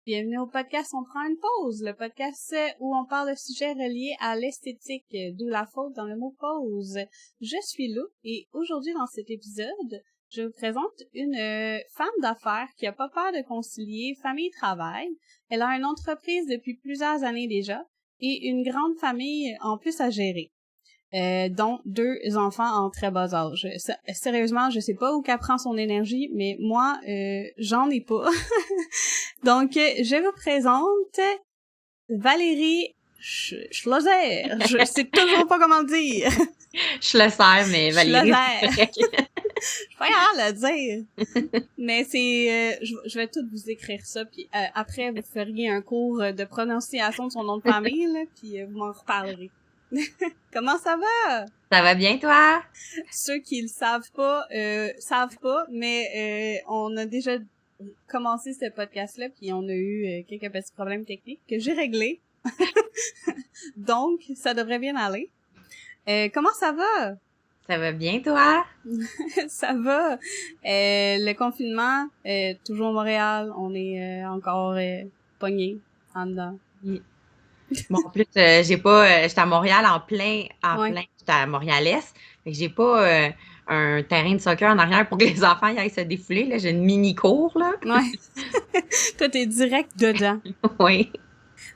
Bienvenue au podcast On prend une pause, le podcast où on parle de sujets reliés à l'esthétique, d'où la faute dans le mot pause. Je suis Lou et aujourd'hui dans cet épisode, je vous présente une femme d'affaires qui a pas peur de concilier famille et travail. Elle a une entreprise depuis plusieurs années déjà et une grande famille en plus à gérer. Dont 2 enfants en très bas âge. Sérieusement, je sais pas où qu'elle prend son énergie, mais moi, j'en ai pas. Donc, je vous présente Valérie Schlosser. Je sais toujours pas comment le dire. Schlosser, mais Valérie, c'est correct. Je suis pas capable de le dire. Mais c'est... je vais tout vous écrire ça, puis après, vous feriez un cours de prononciation de son nom de famille, là, puis vous m'en reparlerez. Comment ça va? Ça va bien, toi? Ceux qui le savent pas, mais on a déjà commencé ce podcast-là, puis on a eu quelques petits problèmes techniques que j'ai réglés. Donc, ça devrait bien aller. Comment ça va? Ça va bien, toi? Ça va. Le confinement, toujours à Montréal, on est encore pognés en dedans. Oui. Bon, en plus, j'étais à Montréal en plein, j'étais à Montréal-Est, fait que j'ai pas un terrain de soccer en arrière pour que les enfants y aillent se défouler, là, j'ai une mini-cour, là. Ouais. Toi, t'es direct dedans. Oui.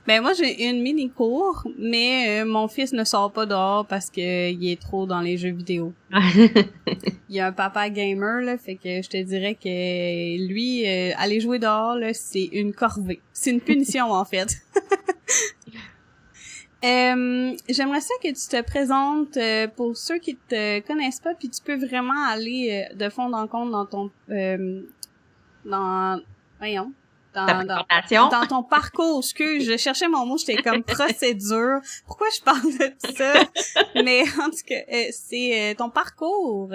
Ben moi j'ai une mini cour, mais mon fils ne sort pas dehors parce que il est trop dans les jeux vidéo. Il y a un papa gamer là, fait que je te dirais que lui aller jouer dehors là, c'est une corvée. C'est une punition en fait. J'aimerais ça que tu te présentes pour ceux qui te connaissent pas, puis tu peux vraiment aller de fond en comble dans ton dans ton parcours. Excuse, je cherchais mon mot, j'étais comme procédure. Pourquoi je parle de ça? Mais en tout cas, c'est ton parcours.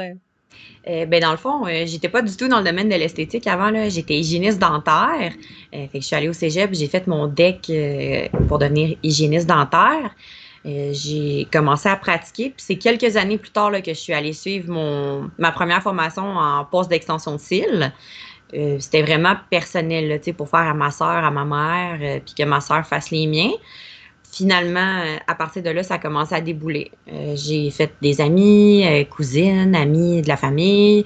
Ben dans le fond, j'étais pas du tout dans le domaine de l'esthétique avant, là. J'étais hygiéniste dentaire. Fait que je suis allée au cégep, j'ai fait mon DEC pour devenir hygiéniste dentaire. J'ai commencé à pratiquer, puis c'est quelques années plus tard là, que je suis allée suivre ma première formation en poste d'extension de cils. C'était vraiment personnel, là, pour faire à ma sœur, à ma mère, puis que ma sœur fasse les miens. Finalement, à partir de là, ça a commencé à débouler. J'ai fait des amis, cousines, amis de la famille.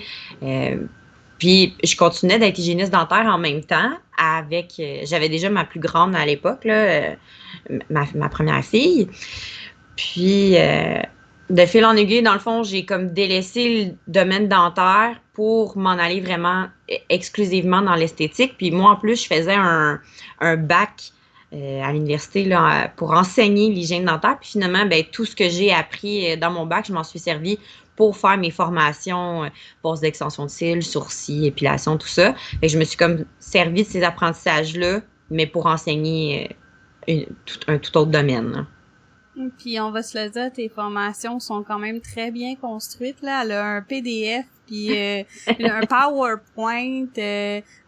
Puis, je continuais d'être hygiéniste dentaire en même temps avec... j'avais déjà ma plus grande à l'époque, là, ma première fille. Puis, de fil en aiguille, dans le fond, j'ai comme délaissé le domaine dentaire pour m'en aller vraiment exclusivement dans l'esthétique. Puis moi, en plus, je faisais un bac à l'université là, pour enseigner l'hygiène dentaire. Puis finalement, ben, tout ce que j'ai appris dans mon bac, je m'en suis servi pour faire mes formations, pose d'extension de cils, sourcils, épilation, tout ça. Et je me suis comme servi de ces apprentissages-là, mais pour enseigner un tout autre domaine. Là. Puis on va se le dire, tes formations sont quand même très bien construites là. Elle a un PDF puis un PowerPoint.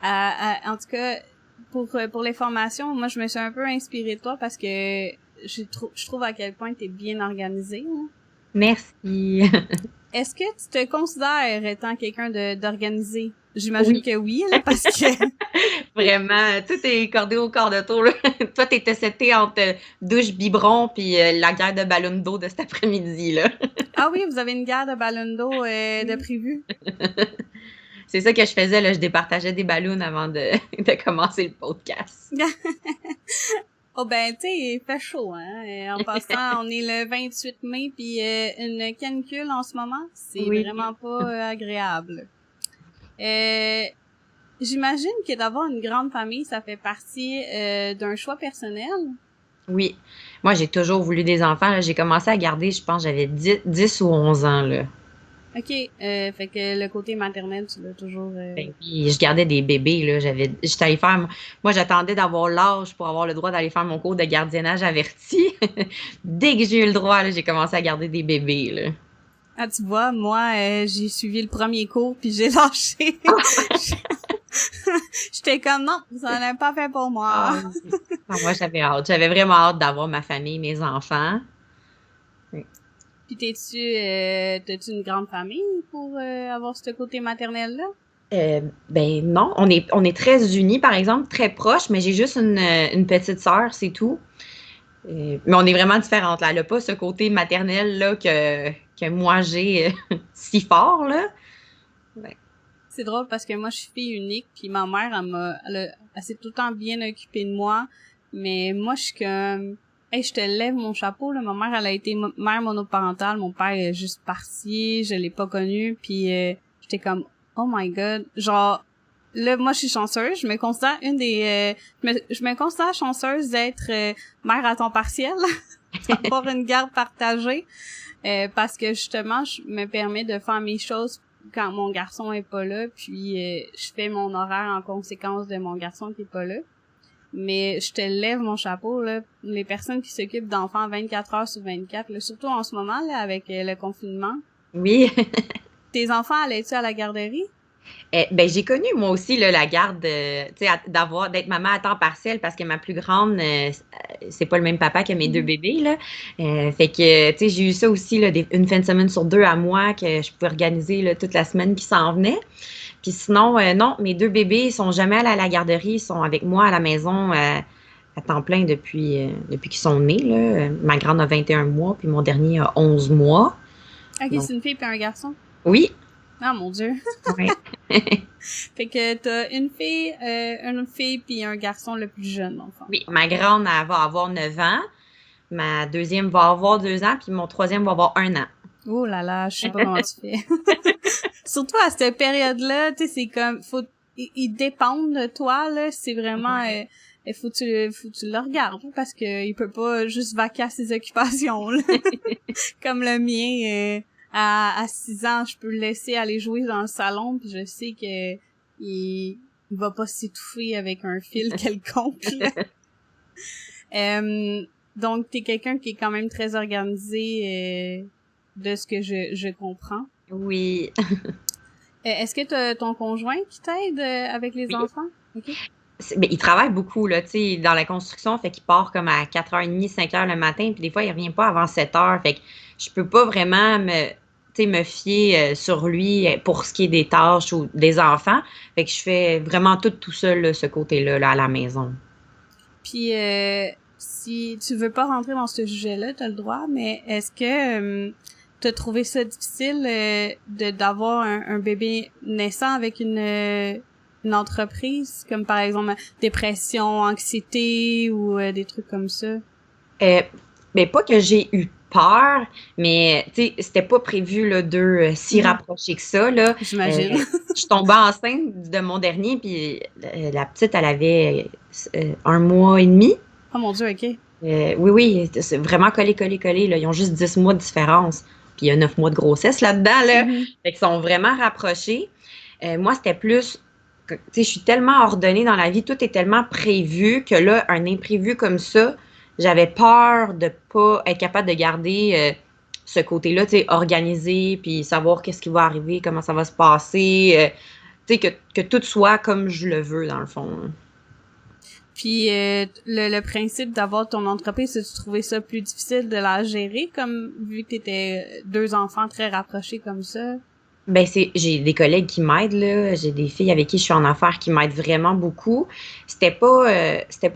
En tout cas, pour les formations, moi je me suis un peu inspirée de toi parce que je trouve à quel point t'es bien organisée. Hein. Merci. Est-ce que tu te considères étant quelqu'un d'organisé? J'imagine que oui, là, parce que... Vraiment, tout est cordé au quart de tour. Là. Toi, t'étais seté entre douche biberon puis la guerre de ballon d'eau de cet après-midi. Là. Ah oui, vous avez une guerre de ballon d'eau de prévu? C'est ça que je faisais, là. Je départageais des ballons avant de commencer le podcast. Oh ben, tu sais, il fait chaud, hein. En passant, on est le 28 mai, puis une canicule en ce moment, c'est vraiment pas agréable. J'imagine que d'avoir une grande famille, ça fait partie d'un choix personnel. Oui. Moi, j'ai toujours voulu des enfants. Là. J'ai commencé à garder, je pense, j'avais 10 ou 11 ans, là. OK. Fait que le côté maternel, tu l'as toujours... Ben oui, je gardais des bébés, là. J'étais allée faire... Moi, j'attendais d'avoir l'âge pour avoir le droit d'aller faire mon cours de gardiennage averti. Dès que j'ai eu le droit, là, j'ai commencé à garder des bébés, là. Ah, tu vois, moi, j'ai suivi le premier cours, puis j'ai lâché. J'étais comme, non, ça n'a pas fait pour moi. Moi, j'avais hâte. J'avais vraiment hâte d'avoir ma famille, mes enfants. Oui. Puis t'as-tu une grande famille pour avoir ce côté maternel-là? Ben non, on est très unis, par exemple, très proches, mais j'ai juste une petite sœur, c'est tout. Mais on est vraiment différentes, là. Elle n'a pas ce côté maternel là, que moi j'ai si fort, là. Ouais. C'est drôle parce que moi, je suis fille unique, puis ma mère, elle s'est tout le temps bien occupée de moi, mais moi, je suis comme, hey, je te lève mon chapeau, là. Ma mère, elle a été mère monoparentale, mon père est juste parti, je l'ai pas connu, puis j'étais comme, oh my god, genre, là, moi, je suis chanceuse, je me considère je me considère chanceuse d'être mère à temps partiel, d'avoir une garde partagée, parce que justement, je me permets de faire mes choses quand mon garçon est pas là, puis je fais mon horaire en conséquence de mon garçon qui est pas là. Mais je te lève mon chapeau, là, les personnes qui s'occupent d'enfants 24 heures sur 24, là, surtout en ce moment, là, avec le confinement. Oui. Tes enfants allaient-tu à la garderie? Ben j'ai connu moi aussi là, la garde, tu sais, d'être maman à temps partiel parce que ma plus grande, c'est pas le même papa que mes deux bébés là. Fait que tu sais, j'ai eu ça aussi là, une fin de semaine sur deux à moi que je pouvais organiser là, toute la semaine qui s'en venait. Puis sinon, non, mes deux bébés ils sont jamais allés à la garderie, ils sont avec moi à la maison à temps plein depuis qu'ils sont nés là. Ma grande a 21 mois puis mon dernier a 11 mois. Ok, Donc, c'est une fille puis un garçon. oui. Ah, mon Dieu. Ouais. Fait que t'as une fille puis un garçon le plus jeune, enfin. Oui, ma grande, elle va avoir 9 ans. Ma deuxième va avoir 2 ans, puis mon troisième va avoir 1 an. Oh là là, je sais pas comment tu fais. Surtout à cette période-là, tu sais, c'est comme, ils dépendent de toi, là, c'est vraiment, faut que tu le regardes, parce que il peut pas juste vaquer à ses occupations, là. Comme le mien, à 6 ans, je peux le laisser aller jouer dans le salon, puis je sais que il va pas s'étouffer avec un fil quelconque, là. Donc, t'es quelqu'un qui est quand même très organisé, de ce que je comprends. Oui. Est-ce que t'as ton conjoint qui t'aide avec les Oui. enfants? OK. Ben, il travaille beaucoup, là, tu sais, dans la construction, fait qu'il part comme à 4h30, 5h le matin, puis des fois, il revient pas avant 7h, fait que je peux pas vraiment me fier sur lui pour ce qui est des tâches ou des enfants, fait que je fais vraiment tout seul, là, ce côté-là, là, à la maison. Puis, si tu veux pas rentrer dans ce sujet-là, t'as le droit, mais est-ce que t'as trouvé ça difficile d'avoir un bébé naissant avec une entreprise, comme par exemple dépression, anxiété ou des trucs comme ça? Euh, mais pas que j'ai eu peur, mais tu sais, c'était pas prévu là, de s'y rapprocher que ça. Là. J'imagine. Je suis tombée enceinte de mon dernier, puis la petite, elle avait 1 mois et demi. Oh mon Dieu, OK. Oui, c'est vraiment collé. Là. Ils ont juste 10 mois de différence. Puis il y a 9 mois de grossesse là-dedans. Là. Fait qu'ils sont vraiment rapprochés. Moi, c'était plus. Tu sais, je suis tellement ordonnée dans la vie, tout est tellement prévu que là, un imprévu comme ça, j'avais peur de pas être capable de garder ce côté-là, tu sais, organisé, puis savoir qu'est-ce qui va arriver, comment ça va se passer, tu sais, que tout soit comme je le veux, dans le fond. Puis le principe d'avoir ton entreprise, as-tu trouvé ça plus difficile de la gérer, comme vu que t'étais deux enfants très rapprochés comme ça? Ben j'ai des collègues qui m'aident là, j'ai des filles avec qui je suis en affaires qui m'aident vraiment beaucoup. C'était pas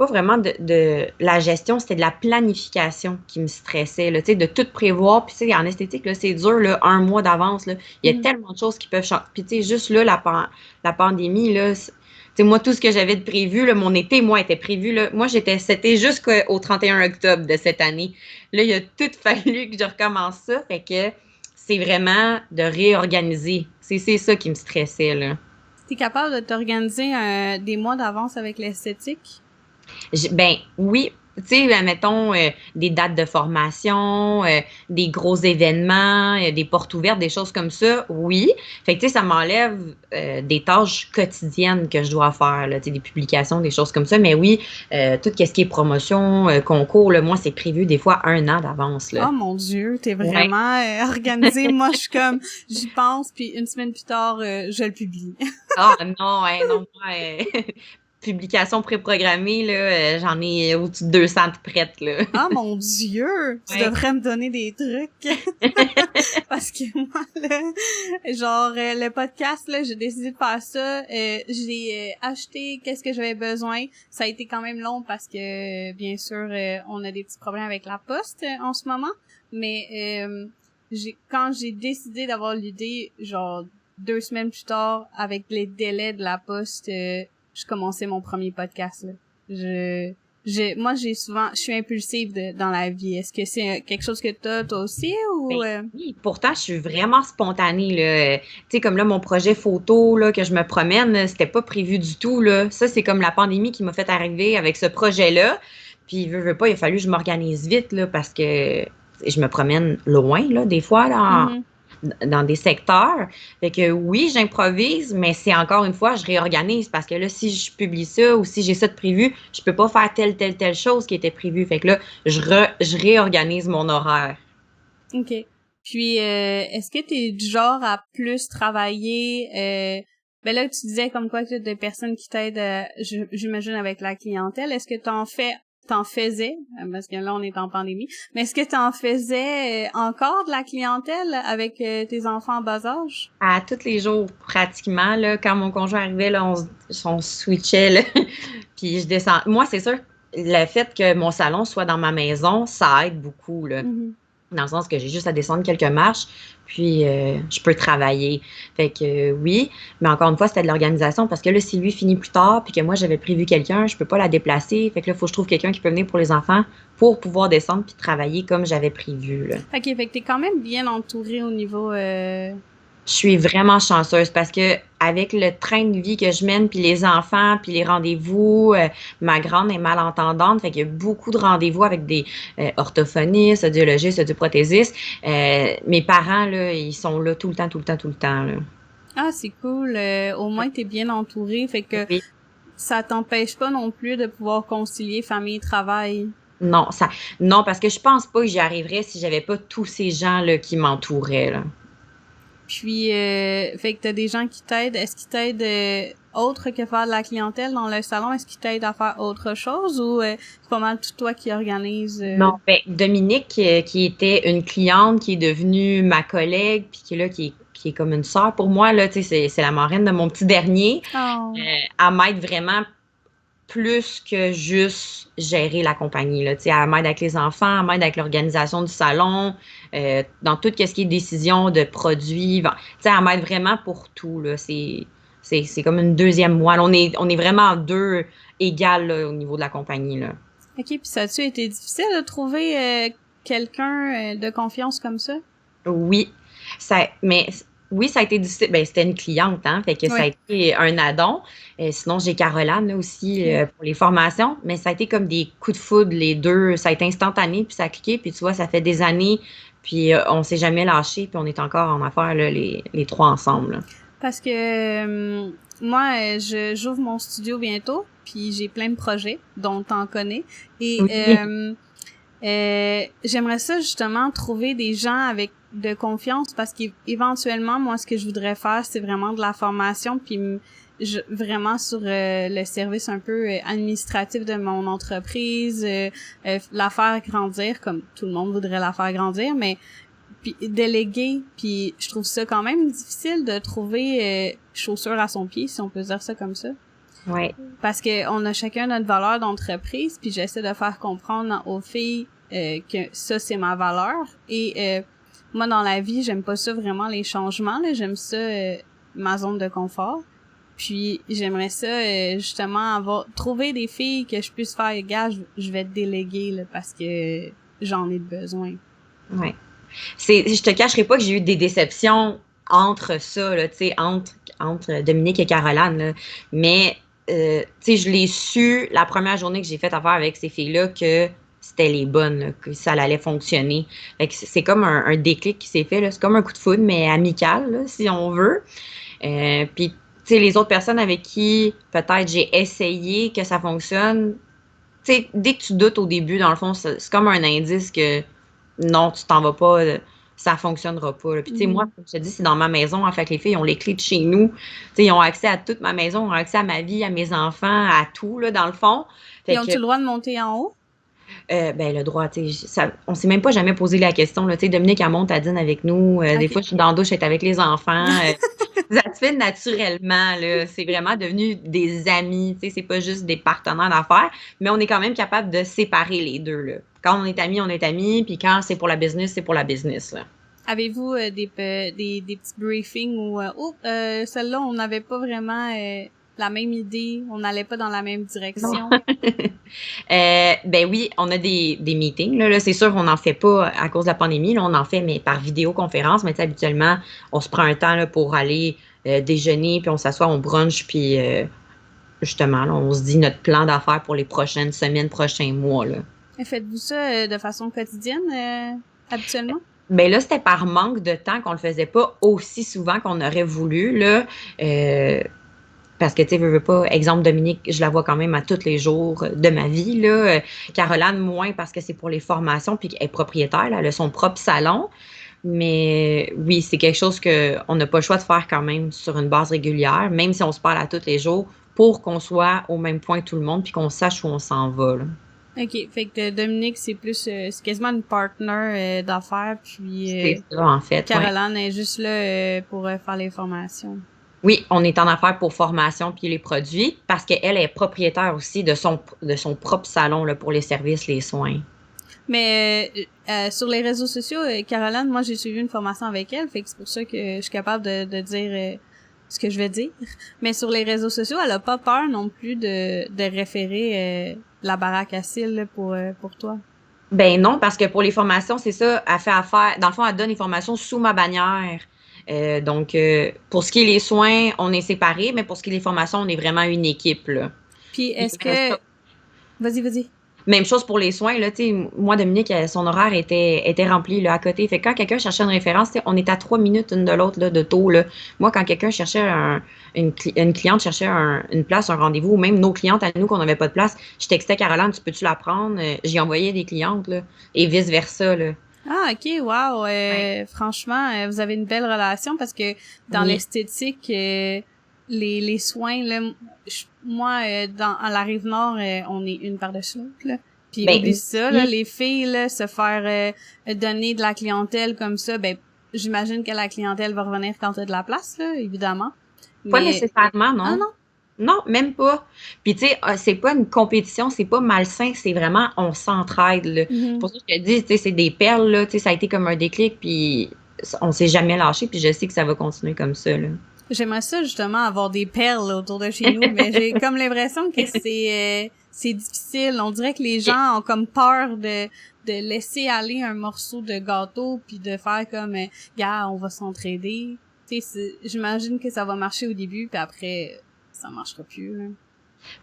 vraiment de la gestion, c'était de la planification qui me stressait là, tu sais de tout prévoir. Puis tu sais en esthétique là, c'est dur là, 1 mois d'avance là. Il y a tellement de choses qui peuvent changer. Puis tu sais juste là la pandémie là, tu sais moi tout ce que j'avais de prévu là, mon été moi était prévu là. Moi c'était jusqu'au 31 octobre de cette année. Là, il a tout fallu que je recommence ça, fait que c'est vraiment de réorganiser. C'est ça qui me stressait, là. T'es capable de t'organiser des mois d'avance avec l'esthétique? Ben oui, tu sais, mettons des dates de formation, des gros événements, des portes ouvertes, des choses comme ça, oui. Fait que tu sais, ça m'enlève des tâches quotidiennes que je dois faire, là, tu sais, des publications, des choses comme ça. Mais oui, tout ce qui est promotion, concours, là, moi, c'est prévu des fois 1 an d'avance, là. Oh mon Dieu, t'es Ouais. vraiment organisée. Moi, je suis comme, j'y pense, puis une semaine plus tard, je le publie. Ah non, non, moi, publications préprogrammées, là, j'en ai au-dessus de 200 de prêtes, là. Ah, mon Dieu! Tu devrais me donner des trucs. Parce que moi, là, genre, le podcast, là, j'ai décidé de faire ça. J'ai acheté qu'est-ce que j'avais besoin. Ça a été quand même long parce que, bien sûr, on a des petits problèmes avec la poste en ce moment. Mais quand j'ai décidé d'avoir l'idée, genre 2 semaines plus tard, avec les délais de la poste, je commençais mon premier podcast, là. Moi, je suis impulsive dans la vie. Est-ce que c'est quelque chose que t'as, toi aussi, ou? Oui, pourtant, je suis vraiment spontanée, là. Tu sais, comme là, mon projet photo, là, que je me promène, c'était pas prévu du tout, là. Ça, c'est comme la pandémie qui m'a fait arriver avec ce projet-là. Puis, veux pas, il a fallu que je m'organise vite, là, parce que je me promène loin, là, des fois, là, dans des secteurs. Fait que oui, j'improvise, mais c'est encore une fois, je réorganise parce que là, si je publie ça ou si j'ai ça de prévu, je peux pas faire telle chose qui était prévue. Fait que là, je réorganise mon horaire. OK. Puis, est-ce que t'es du genre à plus travailler, ben là, tu disais comme quoi que des personnes qui t'aident, j'imagine avec la clientèle. Est-ce que t'en faisais, parce que là, on est en pandémie, mais est-ce que t'en faisais encore de la clientèle avec tes enfants en bas âge? À tous les jours, pratiquement, là, quand mon conjoint arrivait, là, on switchait, là, puis je descends. Moi, c'est sûr, le fait que mon salon soit dans ma maison, ça aide beaucoup, là. Dans le sens que j'ai juste à descendre quelques marches, puis je peux travailler. Fait que oui, mais encore une fois, c'était de l'organisation parce que là, si lui finit plus tard, puis que moi, j'avais prévu quelqu'un, je peux pas la déplacer. Fait que là, il faut que je trouve quelqu'un qui peut venir pour les enfants pour pouvoir descendre puis travailler comme j'avais prévu, là. OK, fait que t'es quand même bien entourée au niveau... Je suis vraiment chanceuse parce que avec le train de vie que je mène, puis les enfants, puis les rendez-vous, ma grande est malentendante, fait qu'il y a beaucoup de rendez-vous avec des orthophonistes, audiologistes, audioprothésistes. Mes parents, là, ils sont là tout le temps, là. Ah, c'est cool. Au moins, t'es bien entourée, fait que Oui. ça t'empêche pas non plus de pouvoir concilier famille et travail. Non, parce que je pense pas que j'y arriverais si j'avais pas tous ces gens-là qui m'entouraient, là. Puis, fait que t'as des gens qui t'aident. Est-ce qu'ils t'aident autre que faire de la clientèle dans le salon? Est-ce qu'ils t'aident à faire autre chose ou c'est pas mal tout toi qui organise? Non, ben Dominique, qui était une cliente, qui est devenue ma collègue, puis qui est là, qui est comme une sœur pour moi, là, tu sais, c'est la marraine de mon petit dernier. Oh. Elle m'aide vraiment plus que juste gérer la compagnie, là. Tu sais, elle m'aide avec les enfants, elle m'aide avec l'organisation du salon, dans tout ce qui est décision de produits. Bon, tu sais, elle m'aide vraiment pour tout, là. C'est comme une deuxième moi. Là, on est vraiment deux égales, là, au niveau de la compagnie, là. OK, puis ça a-tu été difficile de trouver quelqu'un de confiance comme ça? Oui, mais oui, ça a été difficile. Ben, c'était une cliente, hein, fait que ça a été un addon. Sinon, j'ai Caroline là, aussi pour les formations, mais ça a été comme des coups de foudre, les deux. Ça a été instantané, puis ça a cliqué, puis tu vois, ça fait des années, puis on s'est jamais lâché, puis on est encore en affaires, là, les trois ensemble, là. Parce que moi, j'ouvre mon studio bientôt, puis j'ai plein de projets dont t'en connais. Et Oui. j'aimerais ça justement trouver des gens avec de confiance parce qu'éventuellement, moi, ce que je voudrais faire, c'est vraiment de la formation, puis vraiment sur le service un peu administratif de mon entreprise, la faire grandir comme tout le monde voudrait la faire grandir, mais puis déléguer, puis je trouve ça quand même difficile de trouver chaussure à son pied, si on peut dire ça comme ça. Ouais. Parce que on a chacun notre valeur d'entreprise, puis j'essaie de faire comprendre aux filles que ça c'est ma valeur. Et moi dans la vie, j'aime pas ça vraiment les changements, là, j'aime ça ma zone de confort. Puis j'aimerais ça justement trouver des filles que je puisse faire gars, je vais te déléguer là, parce que j'en ai besoin. Ouais. Je te cacherai pas que j'ai eu des déceptions entre ça, là, tu sais, entre Dominique et Caroline, là. Mais, tu sais, je l'ai su la première journée que j'ai fait affaire avec ces filles-là que c'était les bonnes, là, que ça allait fonctionner. Fait que c'est comme un déclic qui s'est fait, là. C'est comme un coup de foudre, mais amical, là, si on veut. Puis, tu sais, les autres personnes avec qui peut-être j'ai essayé que ça fonctionne, tu sais, dès que tu doutes au début, dans le fond, c'est comme un indice que non, tu t'en vas pas, ça fonctionnera pas, là. Puis, tu sais, moi, Mhm. comme je te dis, c'est dans ma maison. En fait, les filles ont les clés de chez nous. Tu sais, ils ont accès à toute ma maison, ils ont accès à ma vie, à mes enfants, à tout, là, dans le fond. Ils Fait que, ont-tu le droit de monter en haut? ben, le droit, tu sais, on s'est même pas jamais posé la question, là. Tu sais, Dominique, elle monte, elle dîne avec nous. Des OK. fois, je suis dans la douche, elle est avec les enfants. Ça se fait naturellement, là. C'est vraiment devenu des amis, tu sais, c'est pas juste des partenaires d'affaires, mais on est quand même capable de séparer les deux, là. Quand on est amis, puis quand c'est pour la business, c'est pour la business, là. Avez-vous des petits briefings où celle-là, on n'avait pas vraiment la même idée, on n'allait pas dans la même Non. direction? Ben oui, on a des meetings. Là, c'est sûr, on n'en fait pas à cause de la pandémie. Là, on en fait, mais par vidéoconférence. Mais tu sais, habituellement, on se prend un temps là, pour aller déjeuner, puis on s'assoit, on brunch, puis justement, là, on se dit notre plan d'affaires pour les prochaines semaines, prochains mois. Là. Et faites-vous ça de façon quotidienne, habituellement? Ben là, c'était par manque de temps qu'on le faisait pas aussi souvent qu'on aurait voulu. Là. Euh, Parce que, tu sais, veux pas, exemple, Dominique, je la vois quand même à tous les jours de ma vie, là. Caroline, moins parce que c'est pour les formations, puis qu'elle est propriétaire, là, elle a son propre salon. Mais oui, c'est quelque chose qu'on n'a pas le choix de faire quand même sur une base régulière, même si on se parle à tous les jours, pour qu'on soit au même point tout le monde, puis qu'on sache où on s'en va, là. OK. Fait que Dominique, c'est plus, c'est quasiment une partner d'affaires, puis C'est ça, en fait, ouais. Caroline est juste là pour faire les formations. Oui, on est en affaires pour formation puis les produits, parce qu'elle est propriétaire aussi de son propre salon, là, pour les services, les soins. Mais sur les réseaux sociaux, Caroline, moi j'ai suivi une formation avec elle, fait que c'est pour ça que je suis capable de dire ce que je vais dire. Mais sur les réseaux sociaux, elle a pas peur non plus de référer la baraque à cils là, pour toi. Ben non, parce que pour les formations, c'est ça, elle fait affaire. Dans le fond, elle donne les formations sous ma bannière. Donc, pour ce qui est les soins, on est séparés, mais pour ce qui est les formations, on est vraiment une équipe, là. Puis Puis, est-ce que vas-y. même chose pour les soins, là, tu sais, moi, Dominique, son horaire était rempli, là, à côté. Fait que quand quelqu'un cherchait une référence, tu sais, on est à 3 minutes une de l'autre, là, de taux, là. Moi, quand quelqu'un cherchait une cliente cherchait une place, un rendez-vous, ou même nos clientes à nous qu'on n'avait pas de place, je textais Caroline, tu peux-tu la prendre? J'y envoyais des clientes, là, et vice-versa, là. Ah, ok, wow. Ouais. Franchement, vous avez une belle relation parce que dans Oui. l'esthétique, les soins, là, moi, à la Rive-Nord, on est une par-dessus l'autre, là. Puis oublie Ben, ça, là, oui. les filles, là, se faire donner de la clientèle comme ça, ben, j'imagine que la clientèle va revenir quand t'as de la place, là, évidemment. Pas Mais, nécessairement, ah non. non. Non, même pas. Puis tu sais, c'est pas une compétition, c'est pas malsain, c'est vraiment on s'entraide, là. C'est Mhm. pour ça que je te dis, tu sais, c'est des perles, là, tu sais, ça a été comme un déclic, puis on s'est jamais lâché, puis je sais que ça va continuer comme ça, là. J'aimerais ça justement avoir des perles autour de chez nous, mais j'ai comme l'impression que c'est difficile. On dirait que les gens ont comme peur de laisser aller un morceau de gâteau puis de faire comme gars, on va s'entraider. Tu sais, j'imagine que ça va marcher au début puis après ça marchera plus. Là.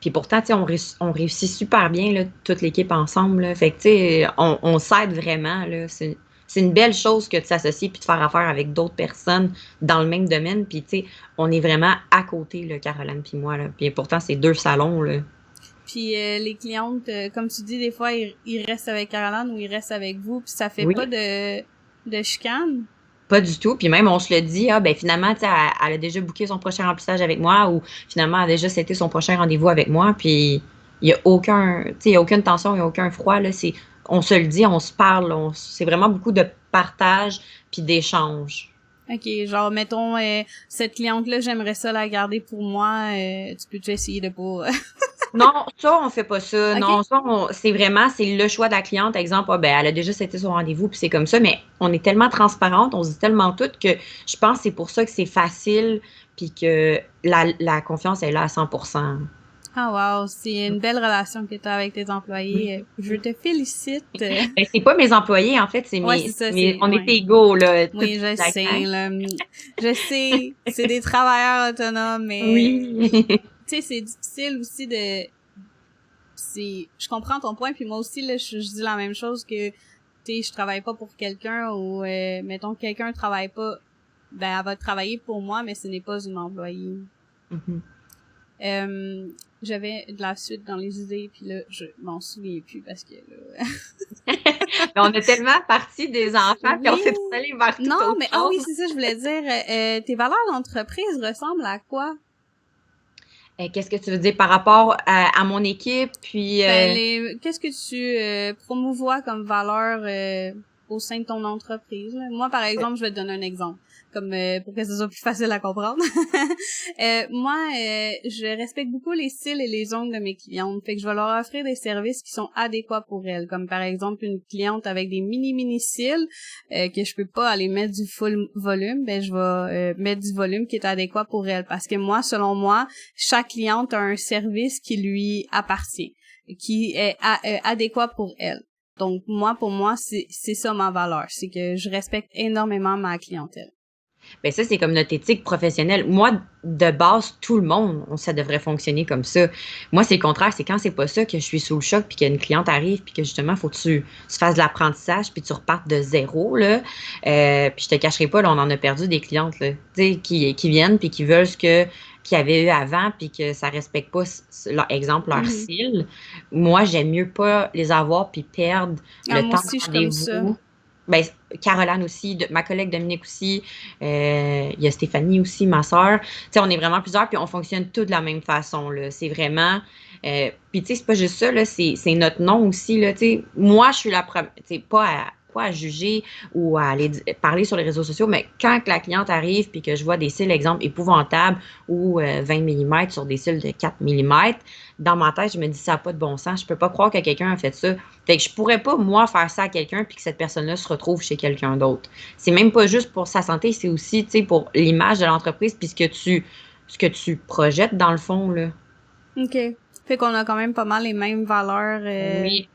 Puis pourtant, tu sais, on réussit super bien, là, toute l'équipe ensemble, là. Fait que, tu sais, on s'aide vraiment, là. C'est une belle chose que de s'associer puis de faire affaire avec d'autres personnes dans le même domaine. Puis, tu sais, on est vraiment à côté, là, Caroline puis moi, là. Puis pourtant, c'est deux salons, là. Puis les clientes, comme tu dis, des fois ils restent avec Caroline ou ils restent avec vous puis ça fait Oui. pas de chicane. Pas du tout. Puis même, on se le dit, ah, ben finalement, tu sais, elle a déjà booké son prochain remplissage avec moi ou finalement, elle a déjà c'était son prochain rendez-vous avec moi. Puis il y a aucun, tu sais, il y a aucune tension, il y a aucun froid, là. On se le dit, on se parle. C'est vraiment beaucoup de partage puis d'échange. OK, genre, mettons, cette cliente-là, j'aimerais ça la garder pour moi. Tu peux-tu essayer de pas... Non, ça, on fait pas ça. OK? Non, ça, c'est vraiment, c'est le choix de la cliente. Exemple, ah, ben, elle a déjà c'était son rendez-vous, puis c'est comme ça. Mais on est tellement transparente, on se dit tellement tout que je pense que c'est pour ça que c'est facile, puis que la confiance est là à 100%. Ah wow, c'est une belle relation que tu as avec tes employés. Je te félicite. Ben, c'est pas mes employés, en fait, Ouais, c'est ça, on est ouais. égaux, là, toute Oui, je la sais, gang. là. Je sais, c'est des travailleurs autonomes, mais Oui. tu sais, c'est difficile aussi je comprends ton point, puis moi aussi, là, je dis la même chose que, tu sais, je travaille pas pour quelqu'un ou, mettons, que quelqu'un travaille pas, ben, elle va travailler pour moi, mais ce n'est pas une employée. Mhm. J'avais de la suite dans les idées, puis là, je m'en souviens plus parce que là... Mais on est tellement parti des enfants, puis on Oui. s'est allé vers tout Non, autre mais oui, chose. c'est ça, je voulais dire. Tes valeurs d'entreprise ressemblent à quoi? Qu'est-ce que tu veux dire par rapport à mon équipe, puis Qu'est-ce que tu promouvois comme valeur au sein de ton entreprise, là? Moi, par exemple, je vais te donner un exemple, comme pour que ce soit plus facile à comprendre. Je respecte beaucoup les styles et les ongles de mes clientes. Fait que je vais leur offrir des services qui sont adéquats pour elles, comme par exemple une cliente avec des mini cils que je peux pas aller mettre du full volume, ben je vais mettre du volume qui est adéquat pour elle, parce que moi, selon moi, chaque cliente a un service qui lui appartient, qui est adéquat pour elle. Donc pour moi, c'est ça ma valeur, c'est que je respecte énormément ma clientèle. ben ça, c'est comme notre éthique professionnelle. Moi, de base, tout le monde, ça devrait fonctionner comme ça. Moi, c'est le contraire. C'est quand c'est pas ça que je suis sous le choc, puis qu'une cliente arrive, puis que justement, faut que tu fasses de l'apprentissage, puis tu repartes de zéro, là. Puis je te cacherai pas, là, on en a perdu des clientes, là, tu sais, qui viennent, puis qui veulent ce que qu'il y avait eu avant, puis que ça respecte pas, leur exemple, leur Mhm. style. Moi, j'aime mieux pas les avoir, puis perdre Ah, le moi temps de aussi, je suis comme ça. rendez-vous. Ben, Caroline aussi, ma collègue Dominique aussi, il y a Stéphanie aussi, ma sœur. Tu sais, on est vraiment plusieurs, puis on fonctionne tous de la même façon, là. C'est vraiment... puis tu sais, c'est pas juste ça, là, c'est notre nom aussi, là, tu sais. Moi, je suis la première, tu sais, pas à juger ou à aller parler sur les réseaux sociaux, mais quand que la cliente arrive puis que je vois des cils, exemple, épouvantables ou 20 mm sur des cils de 4 mm, dans ma tête, je me dis, ça n'a pas de bon sens. Je peux pas croire que quelqu'un a fait ça. Fait que je pourrais pas, moi, faire ça à quelqu'un puis que cette personne-là se retrouve chez quelqu'un d'autre. C'est même pas juste pour sa santé, c'est aussi, tu sais, pour l'image de l'entreprise puis ce que tu projettes dans le fond, là. OK. Fait qu'on a quand même pas mal les mêmes valeurs. Oui.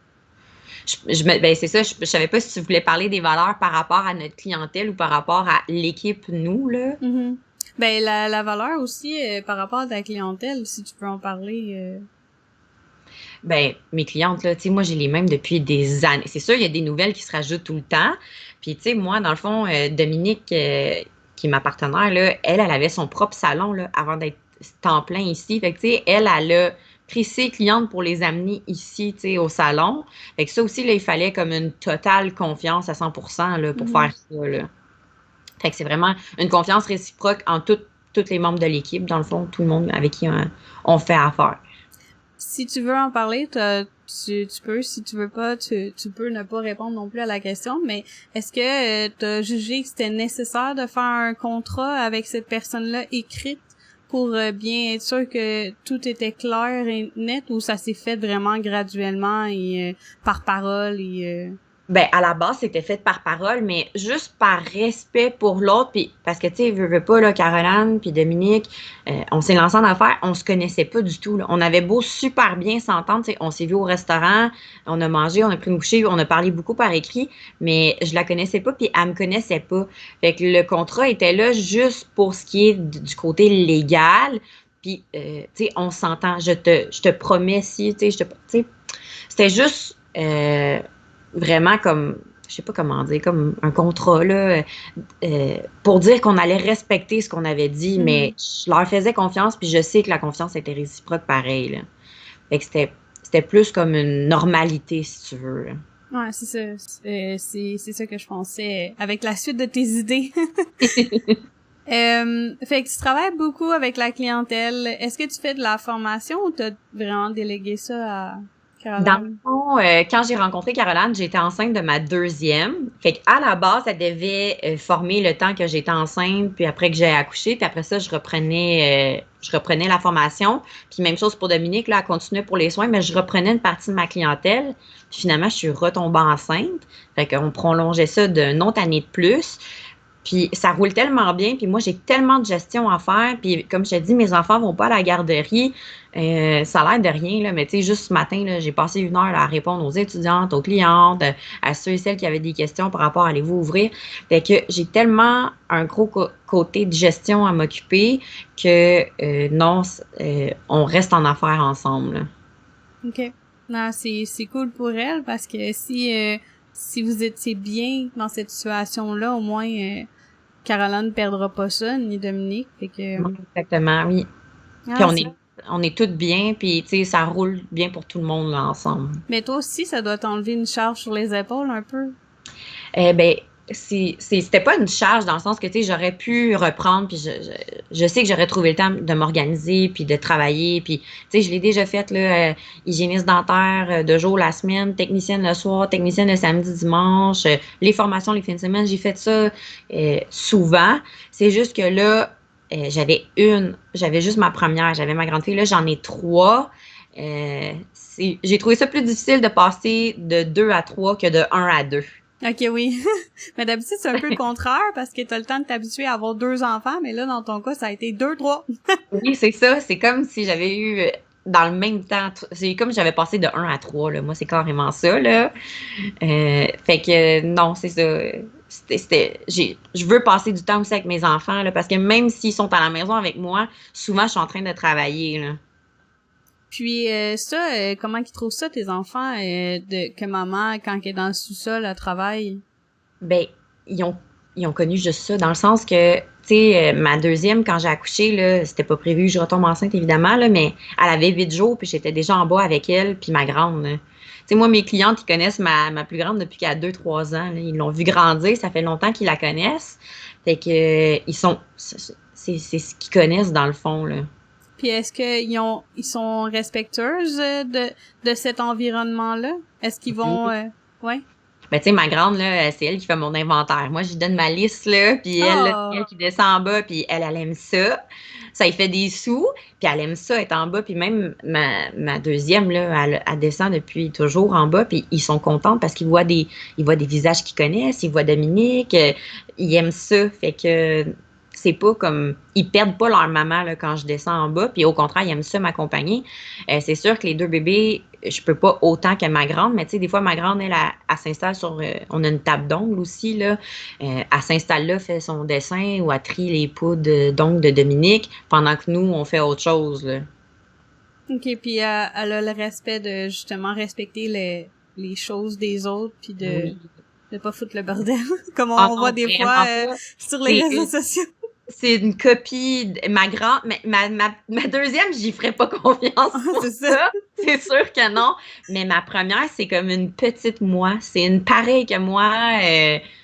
Ben c'est ça, je savais pas si tu voulais parler des valeurs par rapport à notre clientèle ou par rapport à l'équipe, nous, là. Mhm. Ben la valeur aussi par rapport à ta clientèle, si tu peux en parler. Ben, mes clientes, là, tu sais, moi, j'ai les mêmes depuis des années. C'est sûr, il y a des nouvelles qui se rajoutent tout le temps. Puis, tu sais, moi, dans le fond, Dominique, qui est ma partenaire, là, elle avait son propre salon, là, avant d'être temps plein ici. Fait que, tu sais, elle a pris ses clientes pour les amener ici, tu sais, au salon. Fait que ça aussi, là, il fallait comme une totale confiance à 100% là, pour Mhm. faire ça, là. Fait que c'est vraiment une confiance réciproque en tous les membres de l'équipe, dans le fond, tout le monde avec qui on fait affaire. Si tu veux en parler, tu peux. Si tu veux pas, tu peux ne pas répondre non plus à la question. Mais est-ce que tu as jugé que c'était nécessaire de faire un contrat avec cette personne-là écrite pour bien être sûr que tout était clair et net, ou ça s'est fait vraiment graduellement et par parole et Ben, à la base, c'était fait par parole, mais juste par respect pour l'autre, puis parce que, tu sais, veux pas, là, Caroline puis Dominique, on s'est lancé en affaires, on se connaissait pas du tout, là. On avait beau super bien s'entendre, tu sais, on s'est vu au restaurant, on a mangé, on a pris une bouchée, on a parlé beaucoup par écrit, mais je la connaissais pas, puis elle me connaissait pas. Fait que le contrat était là juste pour ce qui est du côté légal, puis, tu sais, on s'entend, je te promets si, tu sais, c'était juste... vraiment comme, je sais pas comment dire, comme un contrat, là, pour dire qu'on allait respecter ce qu'on avait dit, mais Mhm. je leur faisais confiance, puis je sais que la confiance était réciproque pareil, là. Fait que c'était plus comme une normalité, si tu veux, là. Ouais, c'est ça. C'est ça que je pensais avec la suite de tes idées. Fait que tu travailles beaucoup avec la clientèle. Est-ce que tu fais de la formation ou t'as vraiment délégué ça à Dans le Caroline? fond, quand j'ai rencontré Caroline, j'étais enceinte de ma deuxième. Fait qu'à la base, elle devait former le temps que j'étais enceinte, puis après que j'ai accouché, puis après ça, je reprenais la formation. Puis même chose pour Dominique, là, elle continuait pour les soins, mais je reprenais une partie de ma clientèle. Puis finalement, je suis retombée enceinte. Fait qu'on prolongeait ça d'une autre année de plus. Puis ça roule tellement bien, puis moi j'ai tellement de gestion à faire, puis comme je te dis, mes enfants vont pas à la garderie, ça a l'air de rien, là, mais tu sais, juste ce matin, là, j'ai passé 1 heure là, à répondre aux étudiantes, aux clientes, à ceux et celles qui avaient des questions par rapport à allez-vous ouvrir. Fait que j'ai tellement un gros côté de gestion à m'occuper que non, on reste en affaires ensemble, là. OK. Non, c'est cool pour elle parce que si vous étiez bien dans cette situation-là, au moins Caroline ne perdra pas ça, ni Dominique. Fait que Exactement, oui. Puis ah, on c'est est on est toutes bien, puis tu sais, ça roule bien pour tout le monde là, ensemble. Mais toi aussi, ça doit t'enlever une charge sur les épaules un peu. Ben, c'était pas une charge dans le sens que, tu sais, j'aurais pu reprendre, puis je sais que j'aurais trouvé le temps de m'organiser, puis de travailler, puis, tu sais, je l'ai déjà fait, là, hygiéniste dentaire, de jour la semaine, technicienne le soir, technicienne le samedi, dimanche, les formations les fins de semaine, j'ai fait ça souvent. C'est juste que là, j'avais juste ma première, j'avais ma grande fille, là, j'en ai trois. J'ai trouvé ça plus difficile de passer de 2 à 3 que de 1 à 2. Ok, oui. Mais d'habitude, c'est un peu le contraire parce que t'as le temps de t'habituer à avoir 2 enfants, mais là, dans ton cas, ça a été 2, 3. Oui, c'est ça. C'est comme si j'avais eu dans le même temps. C'est comme si j'avais passé de 1 à 3, là. Moi, c'est carrément ça, là. Fait que non, c'est ça. Je veux passer du temps aussi avec mes enfants, là, parce que même s'ils sont à la maison avec moi, souvent, je suis en train de travailler, là. Puis ça, comment ils trouvent ça, tes enfants, que maman, quand elle est dans le sous-sol, elle travaille? Ben, ils ont, ils ont connu juste ça, dans le sens que, tu sais, ma deuxième, quand j'ai accouché, là, c'était pas prévu que je retombe enceinte, évidemment, là, mais elle avait 8 jours, puis j'étais déjà en bas avec elle, puis ma grande, là. Tu sais, moi, mes clientes, ils connaissent ma plus grande depuis qu'elle a 2, 3 ans, là. Ils l'ont vu grandir, ça fait longtemps qu'ils la connaissent. Fait que, c'est ce qu'ils connaissent, dans le fond, là. Puis est-ce ils sont respectueuses de cet environnement-là? Est-ce qu'ils vont, ouais? Ben, tu sais, ma grande, là, c'est elle qui fait mon inventaire. Moi, je lui donne ma liste, là, puis elle, là, c'est elle Oh! qui descend en bas, puis elle aime ça. Ça lui fait des sous, puis elle aime ça, être en bas. Puis même ma deuxième, là, elle descend depuis toujours en bas, puis ils sont contents parce ils voient des visages qu'ils connaissent, ils voient Dominique, ils aiment ça. Fait que c'est pas comme... Ils perdent pas leur maman, là, quand je descends en bas, puis au contraire, ils aiment ça m'accompagner. C'est sûr que les deux bébés, je peux pas autant que ma grande, mais tu sais, des fois, ma grande, elle s'installe sur... on a une table d'ongles aussi, là. Elle s'installe là, fait son dessin ou elle trie les poudres d'ongles de Dominique pendant que nous, on fait autre chose, là. OK, puis elle a le respect de, justement, respecter les choses des autres, puis Oui. de pas foutre le bordel, comme Ah on voit non, des fois vraiment pas. sur les C'est réseaux une, sociaux. c'est une copie de ma grande... Ma deuxième, j'y ferais pas confiance pour C'est ça. ça. C'est sûr que non. Mais ma première, c'est comme une petite moi. C'est une pareille que moi.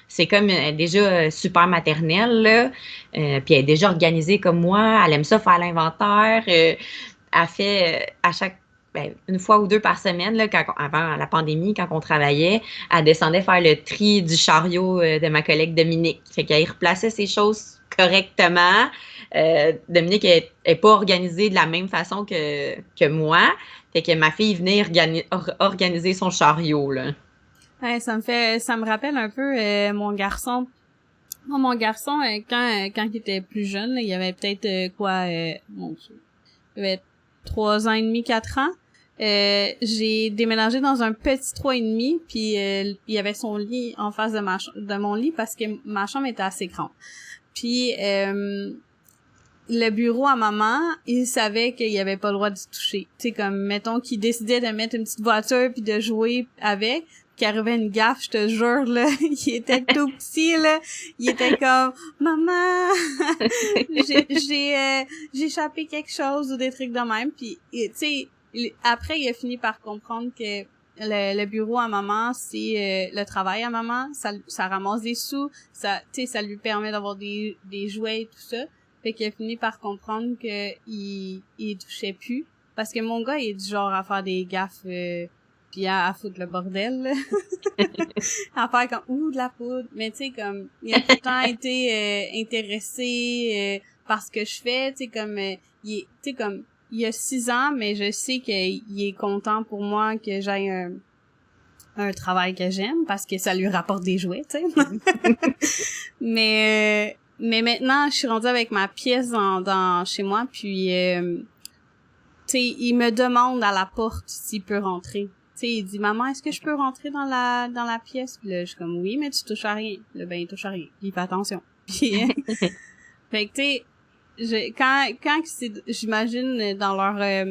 C'est comme déjà super maternelle, là. Puis elle est déjà organisée comme moi. Elle aime ça faire l'inventaire. Elle fait à chaque une fois ou deux par semaine, là, avant la pandémie, quand on travaillait, elle descendait faire le tri du chariot de ma collègue Dominique. Fait qu'elle replaçait ses choses correctement. Dominique est pas organisée de la même façon que moi. Fait que ma fille venait organiser son chariot, là. Ouais, ça me rappelle un peu mon garçon. Moi, mon garçon, quand il était plus jeune, là, il avait peut-être mon Dieu, il avait 3 ans et demi, 4 ans. J'ai déménagé dans un petit 3 et demi, puis il y avait son lit en face de mon lit parce que ma chambre était assez grande. Puis le bureau à maman, il savait qu'il y avait pas le droit d'y toucher. Tu sais, comme, mettons qu'il décidait de mettre une petite voiture puis de jouer avec, qu'il arrivait une gaffe, je te jure, là, il était tout petit, là, il était comme, maman, j'ai échappé quelque chose ou des trucs de même, puis, tu sais, après, il a fini par comprendre que le bureau à maman, c'est le travail à maman, ça ramasse des sous, ça, tu sais, ça lui permet d'avoir des jouets et tout ça. Fait qu'il a fini par comprendre que il touchait plus. Parce que mon gars, il est du genre à faire des gaffes pis à foutre le bordel, là. À faire comme de la poudre. Mais tu sais, comme il a tout le temps été intéressé par ce que je fais. Tu sais, comme tu sais, comme il a 6 ans, mais je sais qu'il est content pour moi que j'aille un travail que j'aime parce que ça lui rapporte des jouets, tu sais. Mais maintenant, je suis rendue avec ma pièce dans chez moi, puis tu sais, il me demande à la porte s'il peut rentrer. Tu sais, il dit maman, est-ce que je peux rentrer dans la pièce? Puis là, je suis comme oui, mais tu touches à rien. Là, ben il touche à rien. Puis il fait attention. Puis fait que tu sais, j'imagine dans leur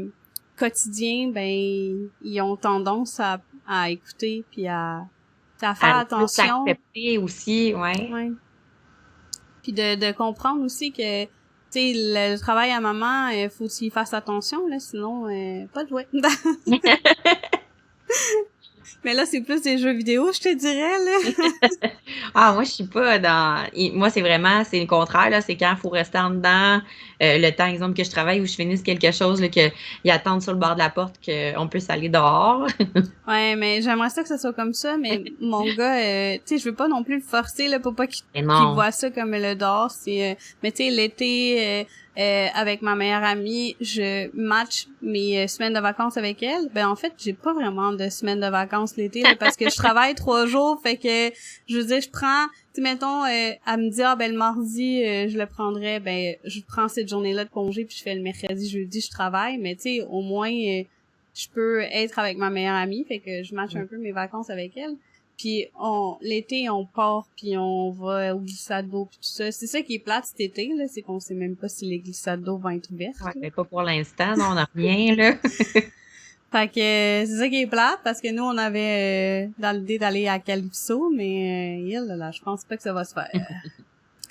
quotidien, ben ils ont tendance à écouter puis à faire attention. L'accepter aussi, ouais. Ouais. Puis de comprendre aussi que tu sais, le travail à maman, faut qu'il fasse attention, là, sinon, pas de jouet. Mais là, c'est plus des jeux vidéo, je te dirais, là. Ah, moi, je suis pas dans. Moi, c'est le contraire, là. C'est quand il faut rester en dedans, le temps, exemple, que je travaille ou je finisse quelque chose, là, qu'ils attendent sur le bord de la porte qu'on puisse aller dehors. Ouais, mais j'aimerais ça que ça soit comme ça, mais mon gars, tu sais, je veux pas non plus le forcer, là, pour pas Mais qu'il non. voit ça comme le dehors. Mais tu sais, l'été, avec ma meilleure amie, je match mes semaines de vacances avec elle. Ben, en fait, j'ai pas vraiment de semaines de vacances l'été, là, parce que je travaille 3 jours, fait que, je veux dire, je prends, tu sais, mettons, elle me dit, ah, ben, le mardi, je le prendrais, ben, je prends cette journée-là de congé, puis je fais le mercredi, jeudi, je travaille, mais tu sais, au moins, je peux être avec ma meilleure amie, fait que je matche un peu mes vacances avec elle. Puis l'été, on part, puis on va au glissade d'eau, puis tout ça. C'est ça qui est plate cet été, là, c'est qu'on sait même pas si les glissades d'eau vont être ouvertes. Ouais, mais pas pour l'instant, non, on n'a rien, là. Fait que c'est ça qui est plate, parce que nous, on avait dans l'idée d'aller à Calypso, mais là, je pense pas que ça va se faire.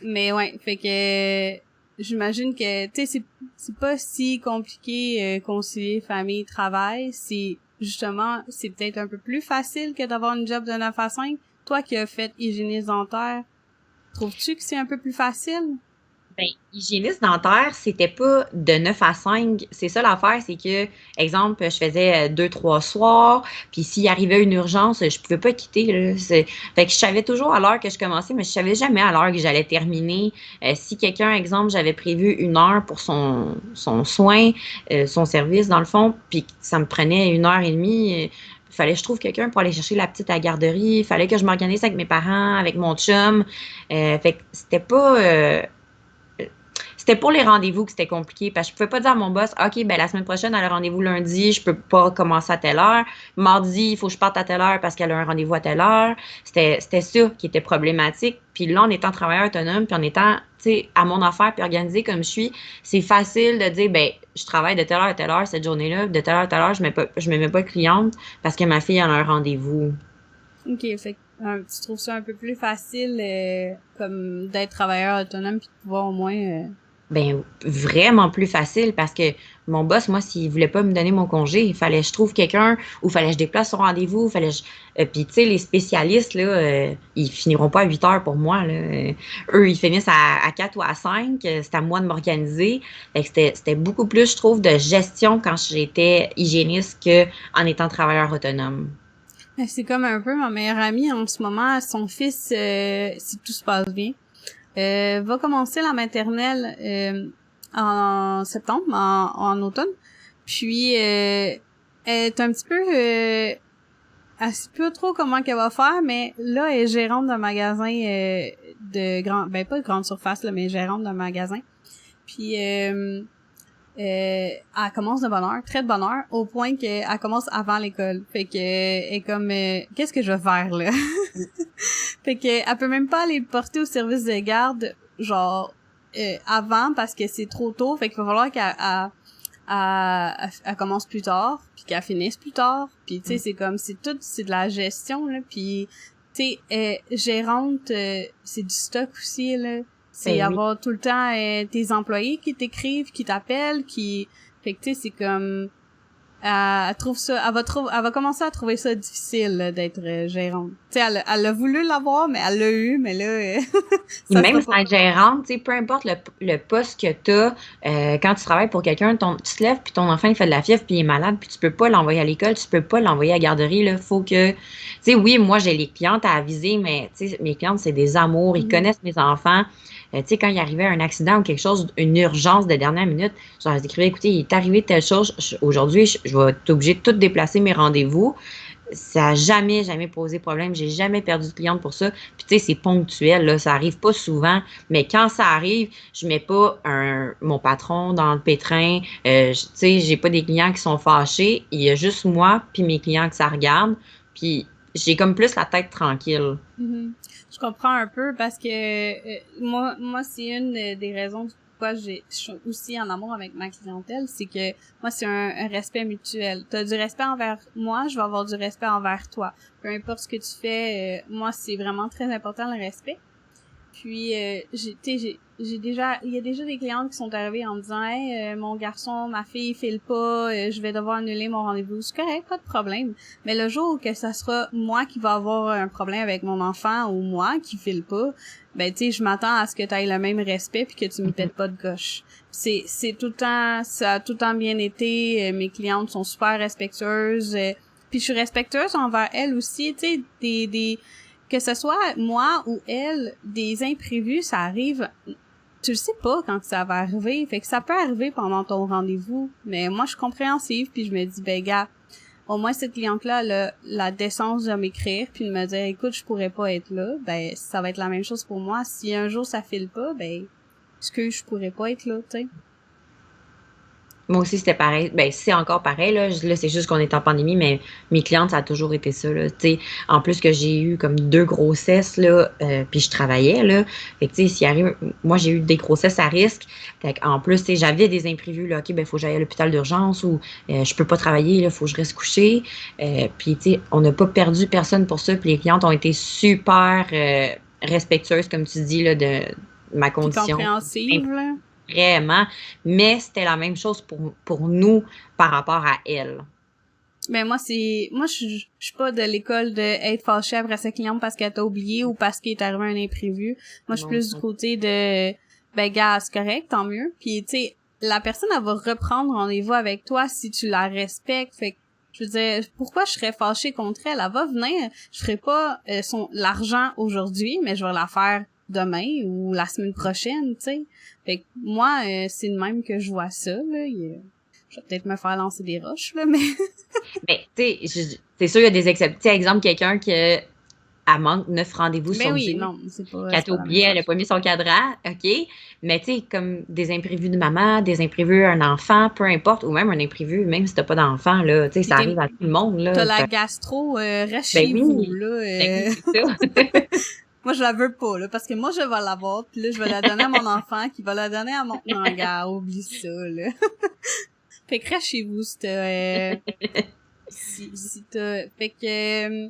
Mais ouais, fait que j'imagine que tu sais c'est pas si compliqué concilier famille travail, c'est peut-être un peu plus facile que d'avoir une job de 9 à 5. Toi qui as fait hygiéniste dentaire, trouves-tu que c'est un peu plus facile? Ben, hygiéniste dentaire, c'était pas de 9 à 5. C'est ça l'affaire, c'est que, exemple, je faisais 2, 3 soirs, puis s'il arrivait une urgence, je pouvais pas quitter, là. Fait que je savais toujours à l'heure que je commençais, mais je savais jamais à l'heure que j'allais terminer. Si quelqu'un, exemple, j'avais prévu 1 heure pour son soin, son service, dans le fond, puis ça me prenait 1 heure et demie, il fallait que je trouve quelqu'un pour aller chercher la petite à la garderie. Il fallait que je m'organise avec mes parents, avec mon chum. Fait que c'était pour les rendez-vous que c'était compliqué parce que je pouvais pas dire à mon boss, OK, ben la semaine prochaine, elle a un rendez-vous lundi, je peux pas commencer à telle heure. Mardi, il faut que je parte à telle heure parce qu'elle a un rendez-vous à telle heure. C'était ça qui était problématique. Puis là, en étant travailleur autonome, puis en étant, tu sais, à mon affaire, puis organisée comme je suis, c'est facile de dire, ben, je travaille de telle heure à telle heure cette journée-là, de telle heure à telle heure, je me mets pas cliente parce que ma fille a un rendez-vous. OK, fait que tu trouves ça un peu plus facile comme d'être travailleur autonome puis de pouvoir au moins Ben, vraiment plus facile parce que mon boss, moi, s'il voulait pas me donner mon congé, il fallait que je trouve quelqu'un ou fallait que je déplace son rendez-vous, puis tu sais, les spécialistes, là, ils finiront pas à 8 heures pour moi, là. Eux, ils finissent à 4 ou à 5. C'est à moi de m'organiser. Fait que c'était beaucoup plus, je trouve, de gestion quand j'étais hygiéniste que en étant travailleur autonome. c'est comme un peu ma meilleure amie en ce moment, son fils, si tout se passe bien, va commencer la maternelle en septembre, en automne. Puis elle est un petit peu elle sait pas trop comment qu'elle va faire, mais là elle est gérante d'un magasin de grand ben pas de grande surface là, mais gérante d'un magasin. Puis elle commence de bonne heure, très de bonne heure, au point qu'elle commence avant l'école. Fait que elle est comme qu'est-ce que je vais faire là? Fait que elle peut même pas aller le porter au service de garde genre avant parce que c'est trop tôt. Fait qu'il va falloir qu'elle commence plus tard, puis qu'elle finisse plus tard. Puis tu sais c'est de la gestion là. Puis tu sais gérante c'est du stock aussi là. C'est Ben oui. avoir tout le temps tes employés qui t'écrivent, qui t'appellent, qui fait que tu sais c'est comme elle trouve ça, elle va commencer à trouver ça difficile là, d'être gérante. Tu sais, elle a voulu l'avoir, mais elle l'a eu, mais là, Puis ça même sera sans pas. être gérante, tu sais, peu importe le poste que tu as, quand tu travailles pour quelqu'un, tu te lèves, puis ton enfant, il fait de la fièvre, puis il est malade, puis tu peux pas l'envoyer à l'école, tu peux pas l'envoyer à la garderie, là. Faut que, tu sais, oui, moi, j'ai les clientes à aviser, mais, tu sais, mes clientes, c'est des amours, ils Mhm. connaissent mes enfants. Tu sais, quand il arrivait un accident ou quelque chose, une urgence de dernière minute, je leur écrivais, écoutez, il est arrivé telle chose, aujourd'hui, je vais être obligée de tout déplacer mes rendez-vous. Ça a jamais, jamais posé problème. J'ai jamais perdu de cliente pour ça. Puis tu sais, c'est ponctuel, là. Ça arrive pas souvent. Mais quand ça arrive, je mets pas mon patron dans le pétrin. Tu sais, j'ai pas des clients qui sont fâchés. Il y a juste moi puis mes clients que ça regarde. Puis j'ai comme plus la tête tranquille. Mhm. Je comprends un peu parce que moi c'est une des raisons pourquoi je suis aussi en amour avec ma clientèle, c'est que moi c'est un respect mutuel. T'as du respect envers moi, je vais avoir du respect envers toi. Peu importe ce que tu fais, moi c'est vraiment très important le respect. Puis tu sais il y a déjà des clientes qui sont arrivées en me disant, hey, mon garçon, ma fille file pas, je vais devoir annuler mon rendez-vous. C'est correct, pas de problème. Mais le jour que ça sera moi qui va avoir un problème avec mon enfant ou moi qui file pas, ben tu sais, je m'attends à ce que tu aies le même respect puis que tu me pètes pas de gauche. C'est tout le temps, ça a tout le temps bien été. Mes clientes sont super respectueuses. Puis je suis respectueuse envers elles aussi, tu sais, que ce soit moi ou elle, des imprévus, ça arrive. Tu le sais pas quand ça va arriver, fait que ça peut arriver pendant ton rendez-vous. Mais moi, je suis compréhensive, puis je me dis, ben gars, au moins cette cliente-là, elle a la décence de m'écrire, puis de me dire, écoute, je pourrais pas être là. Ben, ça va être la même chose pour moi. Si un jour ça file pas, ben, je pourrais pas être là, tu sais. Moi aussi, c'était pareil. Ben, c'est encore pareil, là. Là, c'est juste qu'on est en pandémie, mais mes clientes, ça a toujours été ça, là. Tu sais, en plus que j'ai eu comme 2 grossesses, là, puis je travaillais, là. Fait que, tu sais, s'il arrive, moi, j'ai eu des grossesses à risque. Fait en plus, tu sais, j'avais des imprévus, là. OK, ben, faut que j'aille à l'hôpital d'urgence ou je peux pas travailler, là, faut que je reste couchée. Puis, tu sais, on n'a pas perdu personne pour ça. Puis les clientes ont été super respectueuses, comme tu dis, là, de ma Puis condition. compréhensive, là. Vraiment, mais c'était la même chose pour nous par rapport à elle. Ben moi je suis pas de l'école de être fâchée après sa cliente parce qu'elle t'a oublié ou parce qu'il est arrivé un imprévu. Moi je suis plus du côté de ben gars, c'est correct, tant mieux. Puis tu sais, la personne elle va reprendre rendez-vous avec toi si tu la respectes. Fait que je veux dire, pourquoi je serais fâchée contre elle? Elle va venir, je ferai pas l'argent aujourd'hui, mais je vais la faire demain ou la semaine prochaine, tu sais. Fait que moi, c'est de même que je vois ça, là. Je vais peut-être me faire lancer des roches, là, mais... Mais, tu sais, c'est sûr, il y a des exceptions. Tu sais, exemple, quelqu'un qui a manque 9 rendez-vous sur 10. Non, c'est pas Qu'elle t'a la même oublié, elle a chose. pas mis son cadran, OK. Mais, tu sais, comme des imprévus de maman, des imprévus un enfant, peu importe, ou même un imprévu, même si t'as pas d'enfant, là, tu sais, Puis ça arrive à tout le monde, t'as là. la gastro, reste Ben chez vous, oui, là. ben oui, c'est ça. Moi, je la veux pas, là, parce que moi, je vais l'avoir, puis là, je vais la donner à mon enfant, qui va la donner à mon... Non, gars, oublie ça, là. Fait que reste chez vous, si t'as... si t'as... Fait que...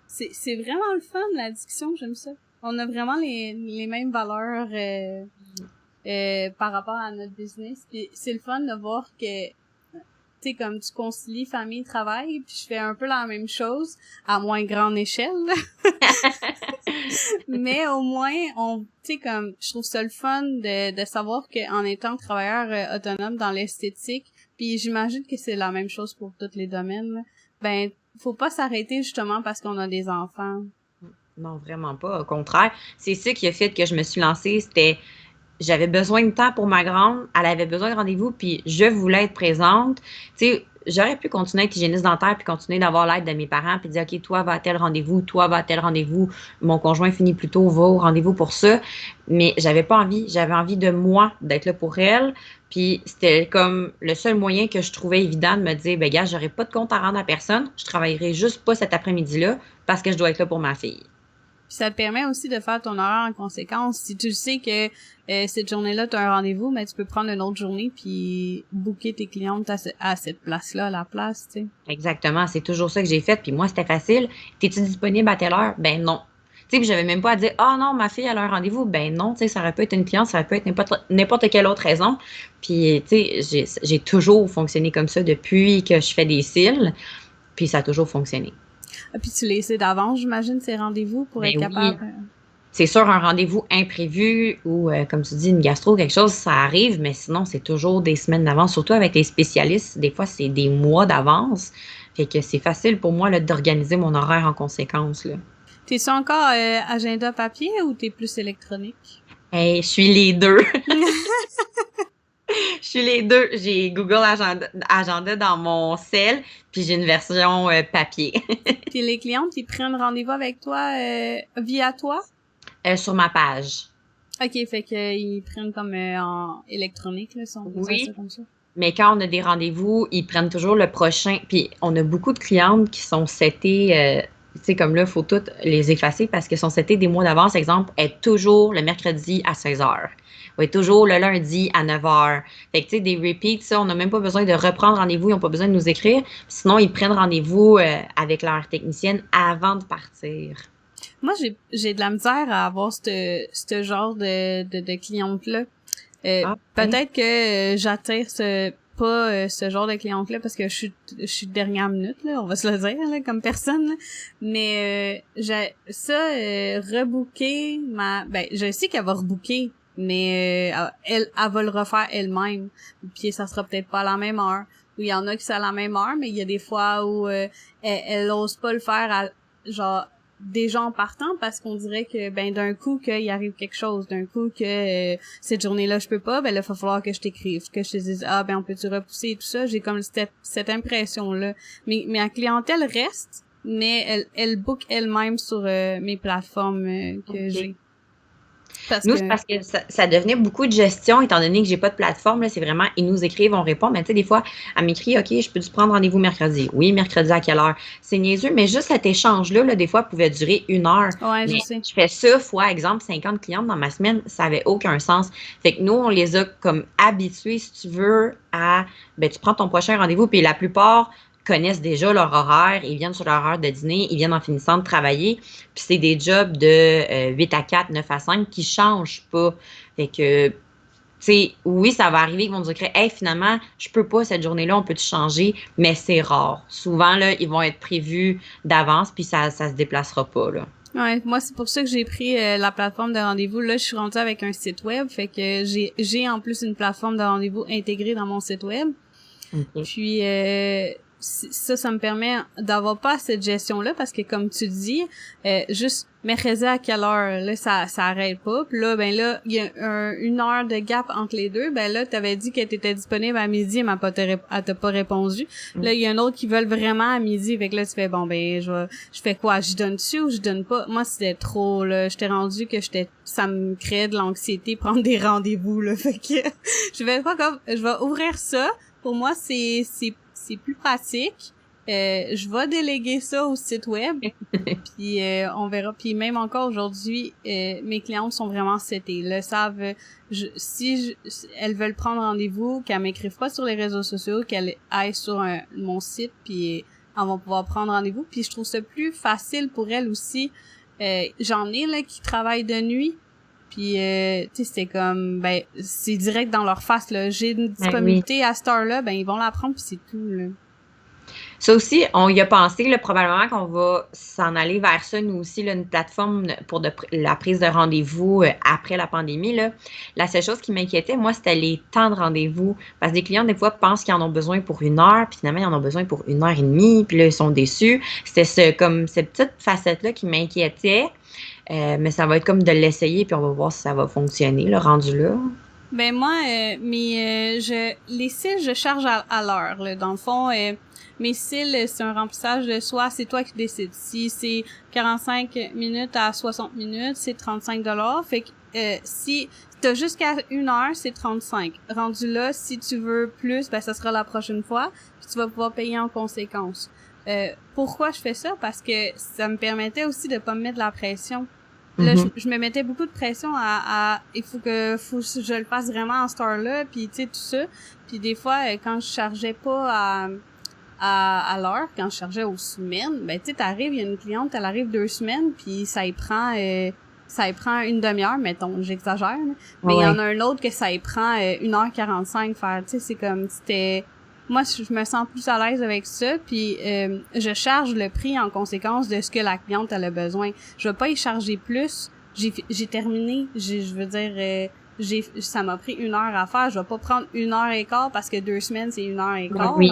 c'est vraiment le fun, la discussion, j'aime ça. On a vraiment les mêmes valeurs par rapport à notre business. Puis c'est le fun de voir que, tu sais, comme tu concilies famille, travail, puis je fais un peu la même chose, à moins grande échelle. Mais au moins, tu sais, comme, je trouve ça le fun de savoir qu'en étant travailleur autonome dans l'esthétique, puis j'imagine que c'est la même chose pour tous les domaines, là, ben, faut pas s'arrêter justement parce qu'on a des enfants. Non, vraiment pas. Au contraire, c'est ça qui a fait que je me suis lancée. J'avais besoin de temps pour ma grande, elle avait besoin de rendez-vous, puis je voulais être présente. Tu sais, j'aurais pu continuer à être hygiéniste dentaire, puis continuer d'avoir l'aide de mes parents, puis dire, OK, toi, va à tel rendez-vous, toi, va à tel rendez-vous, mon conjoint finit plus tôt, va au rendez-vous pour ça. Mais j'avais pas envie, j'avais envie de moi, d'être là pour elle. Puis c'était comme le seul moyen que je trouvais évident de me dire, ben gars, j'aurais pas de compte à rendre à personne, je travaillerai juste pas cet après-midi-là parce que je dois être là pour ma fille. Puis ça te permet aussi de faire ton horaire en conséquence. Si tu sais que cette journée-là, tu as un rendez-vous, mais tu peux prendre une autre journée puis booker tes clientes à cette place-là, à la place, tu sais. Exactement, c'est toujours ça que j'ai fait. Puis moi, c'était facile. T'es-tu disponible à telle heure? Ben non. Tu sais, puis j'avais même pas à dire, ah non, ma fille, elle a un rendez-vous. Ben non, tu sais, ça aurait pu être une cliente, ça aurait pu être n'importe quelle autre raison. Puis, tu sais, j'ai toujours fonctionné comme ça depuis que je fais des cils. Puis ça a toujours fonctionné. Ah, puis tu les sais d'avance, j'imagine, ces rendez-vous pour Ben être oui. capable. C'est sûr, un rendez-vous imprévu ou, comme tu dis, une gastro, quelque chose, ça arrive, mais sinon, c'est toujours des semaines d'avance. Surtout avec les spécialistes, des fois, c'est des mois d'avance. Fait que c'est facile pour moi là, d'organiser mon horaire en conséquence. Là. T'es-tu encore agenda papier ou t'es plus électronique? Hey, je suis les deux. Je suis les deux. J'ai Google Agenda dans mon cell, puis j'ai une version papier. Puis les clientes, ils prennent rendez-vous avec toi via toi? Sur ma page. OK, fait que ils prennent comme en électronique, là, si on peut dire ça comme ça. Mais quand on a des rendez-vous, ils prennent toujours le prochain. Puis on a beaucoup de clientes qui sont setées, tu sais, comme là, il faut toutes les effacer parce qu'elles sont setées des mois d'avance. Exemple, est toujours le mercredi à 16h. Ou est toujours le lundi à 9h. Fait que, tu sais, des repeats, ça, on n'a même pas besoin de reprendre rendez-vous. Ils n'ont pas besoin de nous écrire. Sinon, ils prennent rendez-vous avec leur technicienne avant de partir. Moi, j'ai de la misère à avoir ce genre de cliente-là. Peut-être que j'attire ce genre de cliente-là parce que je suis dernière minute, là, on va se le dire, là, comme personne, là. Mais rebooker je sais qu'elle va rebooker, mais elle va le refaire elle-même. Puis ça sera peut-être pas à la même heure. Ou il y en a qui c'est à la même heure, mais il y a des fois où elle ose pas le faire genre déjà en partant parce qu'on dirait que d'un coup qu'il arrive quelque chose, d'un coup que cette journée-là je peux pas, là il va falloir que je t'écrive, que je te dise on peut-tu repousser et tout ça. J'ai comme cette impression-là. Mais la clientèle reste, mais elle book elle-même sur mes plateformes que j'ai. C'est parce que ça devenait beaucoup de gestion, étant donné que j'ai pas de plateforme, là, c'est vraiment, ils nous écrivent, on répond, mais tu sais, des fois, elle m'écrit, OK, je peux-tu prendre rendez-vous mercredi? Oui, mercredi à quelle heure? C'est niaiseux, mais juste cet échange-là, des fois, pouvait durer 1 heure. Ouais, mais je sais. je fais ça fois, exemple, 50 clientes dans ma semaine, ça avait aucun sens. Fait que nous, on les a comme habitués, si tu veux, à, tu prends ton prochain rendez-vous, puis la plupart connaissent déjà leur horaire, ils viennent sur leur heure de dîner, ils viennent en finissant de travailler, puis c'est des jobs de 8 à 4, 9 à 5 qui changent pas. Fait que, tu sais, oui, ça va arriver qu'ils vont nous dire, hey, finalement, je peux pas cette journée-là, on peut-tu changer? Mais c'est rare. Souvent, là, ils vont être prévus d'avance, puis ça se déplacera pas, là. Ouais, moi c'est pour ça que j'ai pris la plateforme de rendez-vous. Là, je suis rendue avec un site web, fait que j'ai en plus une plateforme de rendez-vous intégrée dans mon site web. Okay. Puis ça me permet d'avoir pas cette gestion-là parce que comme tu dis, juste mercredi à quelle heure, là, ça arrête pas. Puis là, il y a une heure de gap entre les deux. Là, t'avais dit qu'elle était disponible à midi, mais elle t'a pas répondu. Là, il y a un autre qui veulent vraiment à midi. Fait que là, tu fais, je fais quoi? Je donne dessus ou je donne pas? Moi, c'était trop, là. J'étais rendu que ça me créait de l'anxiété, prendre des rendez-vous, là. Fait que je vais ouvrir ça. Pour moi, c'est plus pratique. Je vais déléguer ça au site web. Puis on verra. Puis même encore aujourd'hui, mes clientes sont vraiment setées. Là, savent si elles veulent prendre rendez-vous, qu'elles m'écrivent pas sur les réseaux sociaux, qu'elles aillent sur mon site, puis elles vont pouvoir prendre rendez-vous. Puis je trouve ça plus facile pour elles aussi. J'en ai là qui travaillent de nuit. Puis, tu sais, c'était comme, c'est direct dans leur face, là. J'ai une disponibilité à cette heure-là, ils vont la prendre, puis c'est tout, là. Ça aussi, on y a pensé, là, probablement qu'on va s'en aller vers ça, nous aussi, là, une plateforme pour la prise de rendez-vous après la pandémie, là. La seule chose qui m'inquiétait, moi, c'était les temps de rendez-vous. Parce que les clients, des fois, pensent qu'ils en ont besoin pour 1 heure, puis finalement, ils en ont besoin pour 1 heure et demie, puis là, ils sont déçus. C'était comme cette petite facette-là qui m'inquiétait. Mais ça va être comme de l'essayer, puis on va voir si ça va fonctionner, le rendu là. Moi, les cils, je charge à l'heure, là. Dans le fond, mes cils, c'est un remplissage de soi, c'est toi qui décides. Si c'est 45 minutes à 60 minutes, c'est 35$. Fait que si t'as jusqu'à 1 heure, c'est 35. Rendu là, si tu veux plus, ça sera la prochaine fois, puis tu vas pouvoir payer en conséquence. Pourquoi je fais ça? Parce que ça me permettait aussi de pas me mettre de la pression. Là, je me mettais beaucoup de pression il faut que je le fasse vraiment en cette heure-là, puis tu sais, tout ça. Puis des fois, quand je chargeais pas à l'heure, quand je chargeais aux semaines, tu sais, t'arrives, il y a une cliente, elle arrive 2 semaines, puis ça y prend une demi-heure, mettons, j'exagère, là. Mais il y en a un autre que ça y prend 1h45 faire, tu sais, c'est comme, moi, je me sens plus à l'aise avec ça, puis je charge le prix en conséquence de ce que la cliente elle a besoin. Je vais pas y charger plus. J'ai terminé. Je veux dire, ça m'a pris 1 heure à faire. Je vais pas prendre 1h15 parce que 2 semaines c'est 1h15. Oui.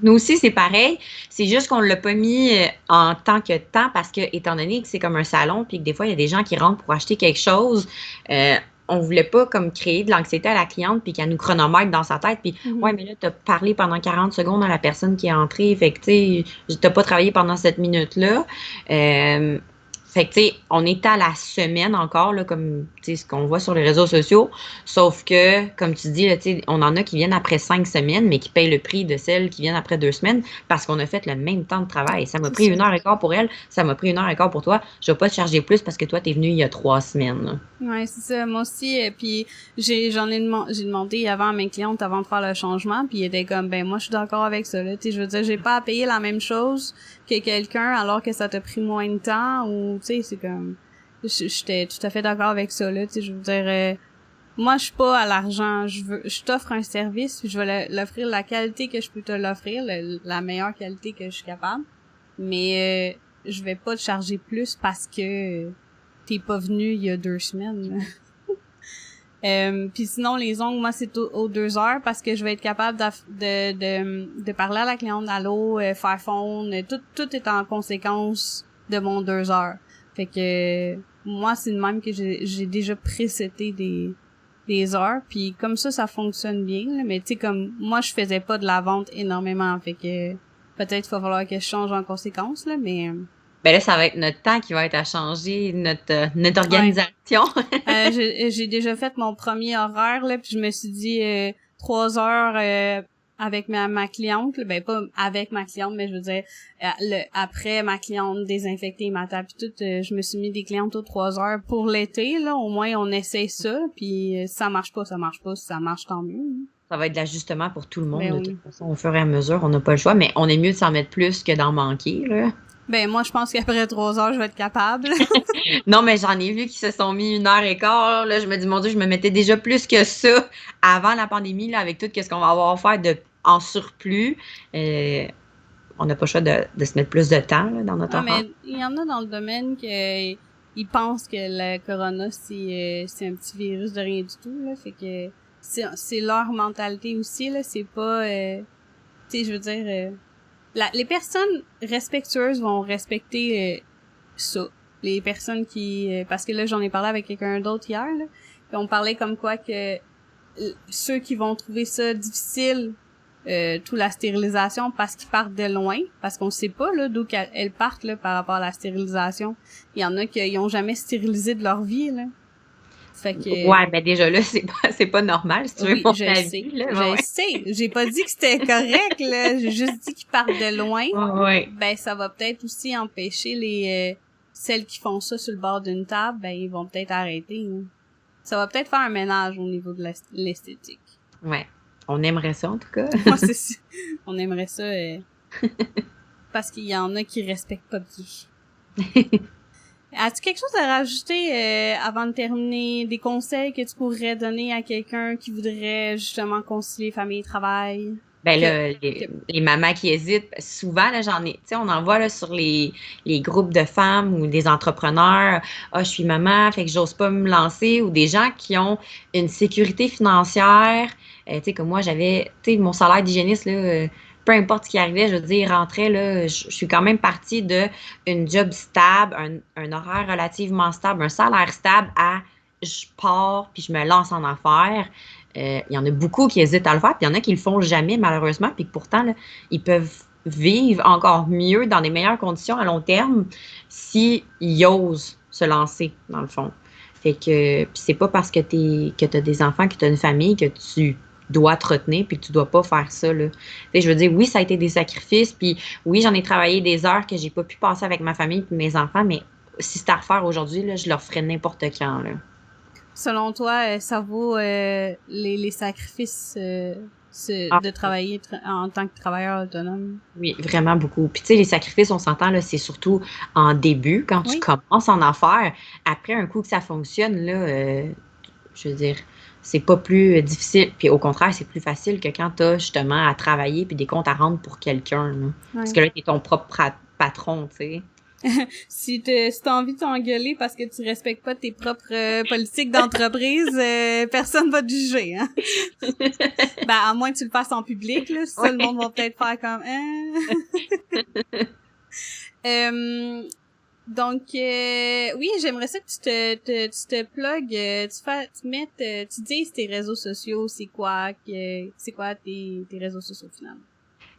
Nous aussi c'est pareil. C'est juste qu'on l'a pas mis en tant que temps parce que étant donné que c'est comme un salon, puis que des fois il y a des gens qui rentrent pour acheter quelque chose. On voulait pas comme créer de l'anxiété à la cliente puis qu'elle nous chronomètre dans sa tête puis ouais mais là t'as parlé pendant 40 secondes à la personne qui est entrée, fait que tu sais t'as pas travaillé pendant cette minute là. Fait que, tu sais, on est à la semaine encore, là, comme, tu sais, ce qu'on voit sur les réseaux sociaux. Sauf que, comme tu dis, là, tu sais, on en a qui viennent après 5 semaines, mais qui payent le prix de celles qui viennent après 2 semaines parce qu'on a fait le même temps de travail. Ça m'a pris 1h15 pour elle, ça m'a pris 1h15 pour toi. Je vais pas te charger plus parce que toi, t'es venu il y a 3 semaines, là. Ouais, c'est ça. Moi aussi, puis j'ai demandé avant à mes clientes avant de faire le changement, puis ils étaient comme, moi, je suis d'accord avec ça, là. Tu sais, je veux dire, j'ai pas à payer la même chose que quelqu'un alors que ça t'a pris moins de temps, ou tu sais, c'est comme j'étais tout à fait d'accord avec ça là, tu sais, je veux dire moi je suis pas à l'argent, je t'offre un service, puis je vais l'offrir la qualité que je peux te l'offrir, la meilleure qualité que je suis capable, mais je vais pas te charger plus parce que t'es pas venu il y a 2 semaines. Puis sinon les ongles, moi c'est aux 2 heures parce que je vais être capable de parler à la cliente, allô, faire phone, tout est en conséquence de mon 2 heures. Fait que moi c'est de même que j'ai déjà préseté des heures, puis comme ça fonctionne bien là, mais tu sais comme moi je faisais pas de la vente énormément, fait que peut-être il va falloir que je change en conséquence là, mais Ben là, ça va être notre temps qui va être à changer, notre ouais. organisation. J'ai déjà fait mon premier horaire là, puis je me suis dit 3 heures avec ma cliente, là, ben pas avec ma cliente, mais je veux dire après ma cliente désinfecter ma table puis tout, je me suis mis des clientes aux 3 heures pour l'été là, au moins on essaie ça, puis si ça marche pas, si ça marche tant mieux. Ça va être de l'ajustement pour tout le monde, Ben de oui. toute façon, au fur et à mesure, on n'a pas le choix, mais on est mieux de s'en mettre plus que d'en manquer, là. Ben moi je pense qu'après 3 heures je vais être capable. Non, mais j'en ai vu qui se sont mis 1 heure et quart, là, je me dis, mon Dieu, je me mettais déjà plus que ça avant la pandémie, là, avec tout ce qu'on va avoir à faire en surplus. On n'a pas le choix de se mettre plus de temps, là, dans notre Ah horaire. mais il y en a dans le domaine que ils pensent que le corona c'est un petit virus de rien du tout là, fait que c'est leur mentalité aussi là, c'est pas tu sais je veux dire les personnes respectueuses vont respecter ça. Les personnes qui parce que là j'en ai parlé avec quelqu'un d'autre hier là, puis on parlait comme quoi que ceux qui vont trouver ça difficile tout la stérilisation parce qu'ils partent de loin, parce qu'on sait pas là d'où elles partent là par rapport à la stérilisation. Il y en a qui ont jamais stérilisé de leur vie là. Fait que Ouais, ben déjà là, c'est pas normal, si tu veux oui, mon je avis, là. je Ouais, sais. J'ai pas dit que c'était correct là, j'ai juste dit qu'ils partent de loin. ouais. Ouais. Ben ça va peut-être aussi empêcher les celles qui font ça sur le bord d'une table, ben ils vont peut-être arrêter. Hein. Ça va peut-être faire un ménage au niveau de l'esthétique. Ouais. On aimerait ça, en tout cas. Moi, c'est ça. On aimerait ça parce qu'il y en a qui respectent pas bien. As-tu quelque chose à rajouter avant de terminer? Des conseils que tu pourrais donner à quelqu'un qui voudrait justement concilier famille et travail? Ben là, les mamans qui hésitent, souvent, là, tu sais, on en voit là, sur les groupes de femmes ou des entrepreneurs. Ah, je suis maman, fait que j'ose pas me lancer. Ou des gens qui ont une sécurité financière. Tu sais, comme moi, j'avais, tu sais, mon salaire d'hygiéniste, là, peu importe ce qui arrivait, je veux dire, rentrait, là, je suis quand même partie d'une job stable, un horaire relativement stable, un salaire stable à je pars puis je me lance en affaires. Il y en a beaucoup qui hésitent à le faire, puis il y en a qui le font jamais, malheureusement, puis que pourtant, là, ils peuvent vivre encore mieux dans des meilleures conditions à long terme s'ils osent se lancer, dans le fond. Fait que, puis c'est pas parce que t'as des enfants, que t'as une famille, que tu dois te retenir, puis que tu dois pas faire ça, là. Tu sais, je veux dire, oui, ça a été des sacrifices, puis oui, j'en ai travaillé des heures que j'ai pas pu passer avec ma famille et mes enfants, mais si c'était à refaire aujourd'hui, là, je le referais n'importe quand, là. Selon toi, ça vaut les sacrifices Ah, de travailler en tant que travailleur autonome? oui, vraiment beaucoup. Puis tu sais, les sacrifices, on s'entend, là, c'est surtout en début, quand tu Oui. commences en affaires. Après, un coup que ça fonctionne, là, je veux dire, c'est pas plus difficile. Puis au contraire, c'est plus facile que quand tu as justement à travailler puis des comptes à rendre pour quelqu'un, là. Parce Ouais. que là, tu es ton propre patron, tu sais. Si t'as envie de t'engueuler parce que tu respectes pas tes propres politiques d'entreprise, personne va te juger, hein. Ben, à moins que tu le fasses en public, là. Ça, Ouais. le monde va peut-être faire comme, donc, oui, j'aimerais ça que tu te plugues, tu mettes, tu dises tes réseaux sociaux, c'est quoi tes réseaux sociaux finalement.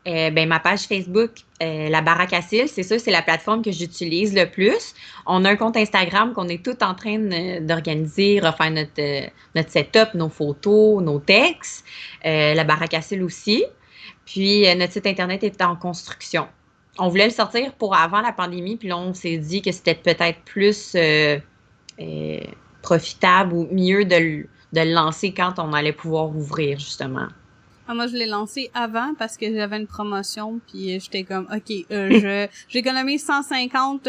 Ben, ma page Facebook, la Baraque à cils, c'est ça, c'est la plateforme que j'utilise le plus. On a un compte Instagram qu'on est tout en train d'organiser, refaire notre setup, nos photos, nos textes. La Baraque à cils aussi. Puis, notre site Internet est en construction. On voulait le sortir pour avant la pandémie, puis là, on s'est dit que c'était peut-être plus profitable ou mieux de le lancer quand on allait pouvoir ouvrir, justement. Ah, moi, je l'ai lancé avant parce que j'avais une promotion, puis j'étais comme, OK, j'économise 150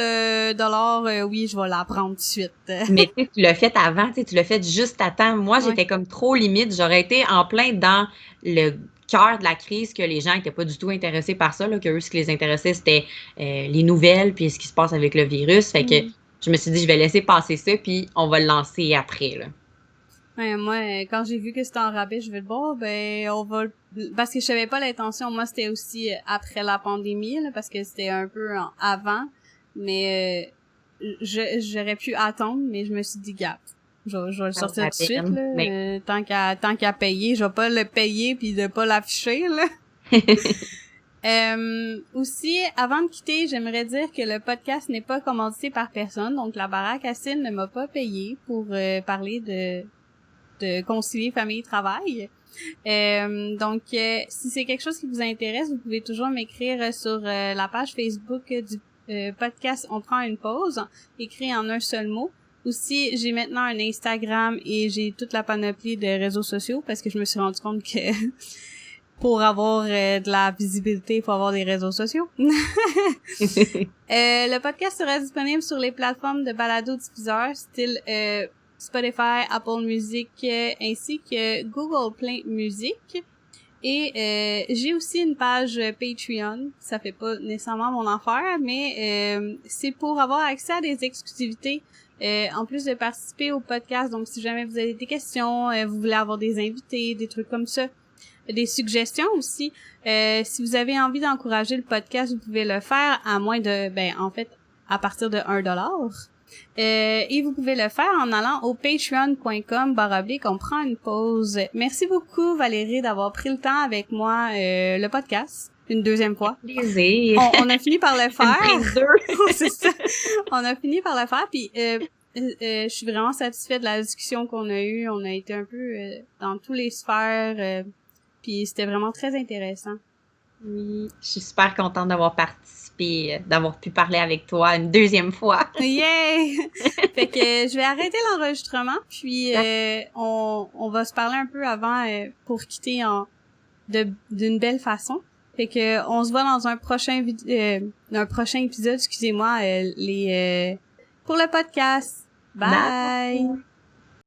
dollars, oui, je vais la prendre tout de suite. Mais tu sais, tu l'as fait avant, tu l'as fait juste à temps. Moi, Ouais. j'étais comme trop limite. J'aurais été en plein dans le cœur de la crise, que les gens étaient pas du tout intéressés par ça, là, que eux, ce qui les intéressait, c'était les nouvelles puis ce qui se passe avec le virus. Fait que je me suis dit, je vais laisser passer ça, puis on va le lancer après, là. Ouais, moi, quand j'ai vu que c'était en rabais, je vais bon, ben, on va, parce que je savais pas l'intention. Moi, c'était aussi après la pandémie, là, parce que c'était un peu avant. Mais, j'aurais pu attendre, mais je me suis dit, gap. Je vais le sortir tout de suite, là. Mais... tant qu'à payer, je vais pas le payer puis de pas l'afficher, là. Aussi, avant de quitter, j'aimerais dire que le podcast n'est pas commandité par personne. Donc, la baraque à Cine ne m'a pas payé pour parler de concilier famille et travail. Donc, si c'est quelque chose qui vous intéresse, vous pouvez toujours m'écrire sur la page Facebook du podcast On prend une pause, écrit en un seul mot. Aussi, j'ai maintenant un Instagram et j'ai toute la panoplie de réseaux sociaux parce que je me suis rendu compte que pour avoir de la visibilité, il faut avoir des réseaux sociaux. Le podcast sera disponible sur les plateformes de balado-diffuseurs, style Spotify, Apple Music, ainsi que Google Play Music. Et j'ai aussi une page Patreon. Ça fait pas nécessairement mon affaire, mais c'est pour avoir accès à des exclusivités. En plus de participer au podcast. Donc, si jamais vous avez des questions, vous voulez avoir des invités, des trucs comme ça, des suggestions aussi. Si vous avez envie d'encourager le podcast, vous pouvez le faire à moins de, à partir de $1. Et vous pouvez le faire en allant au patreon.com/, on prend une pause. Merci beaucoup, Valérie, d'avoir pris le temps avec moi, le podcast, une deuxième fois. Plaisir. On a fini par le faire. C'est ça. On a fini par le faire, puis je suis vraiment satisfaite de la discussion qu'on a eue. On a été un peu dans tous les sphères, puis c'était vraiment très intéressant. Oui, je suis super contente d'avoir participé, d'avoir pu parler avec toi une deuxième fois. Yay! Fait que je vais arrêter l'enregistrement, puis on va se parler un peu avant pour quitter d'une belle façon. Fait que on se voit dans un prochain épisode, excusez-moi, pour le podcast. Bye.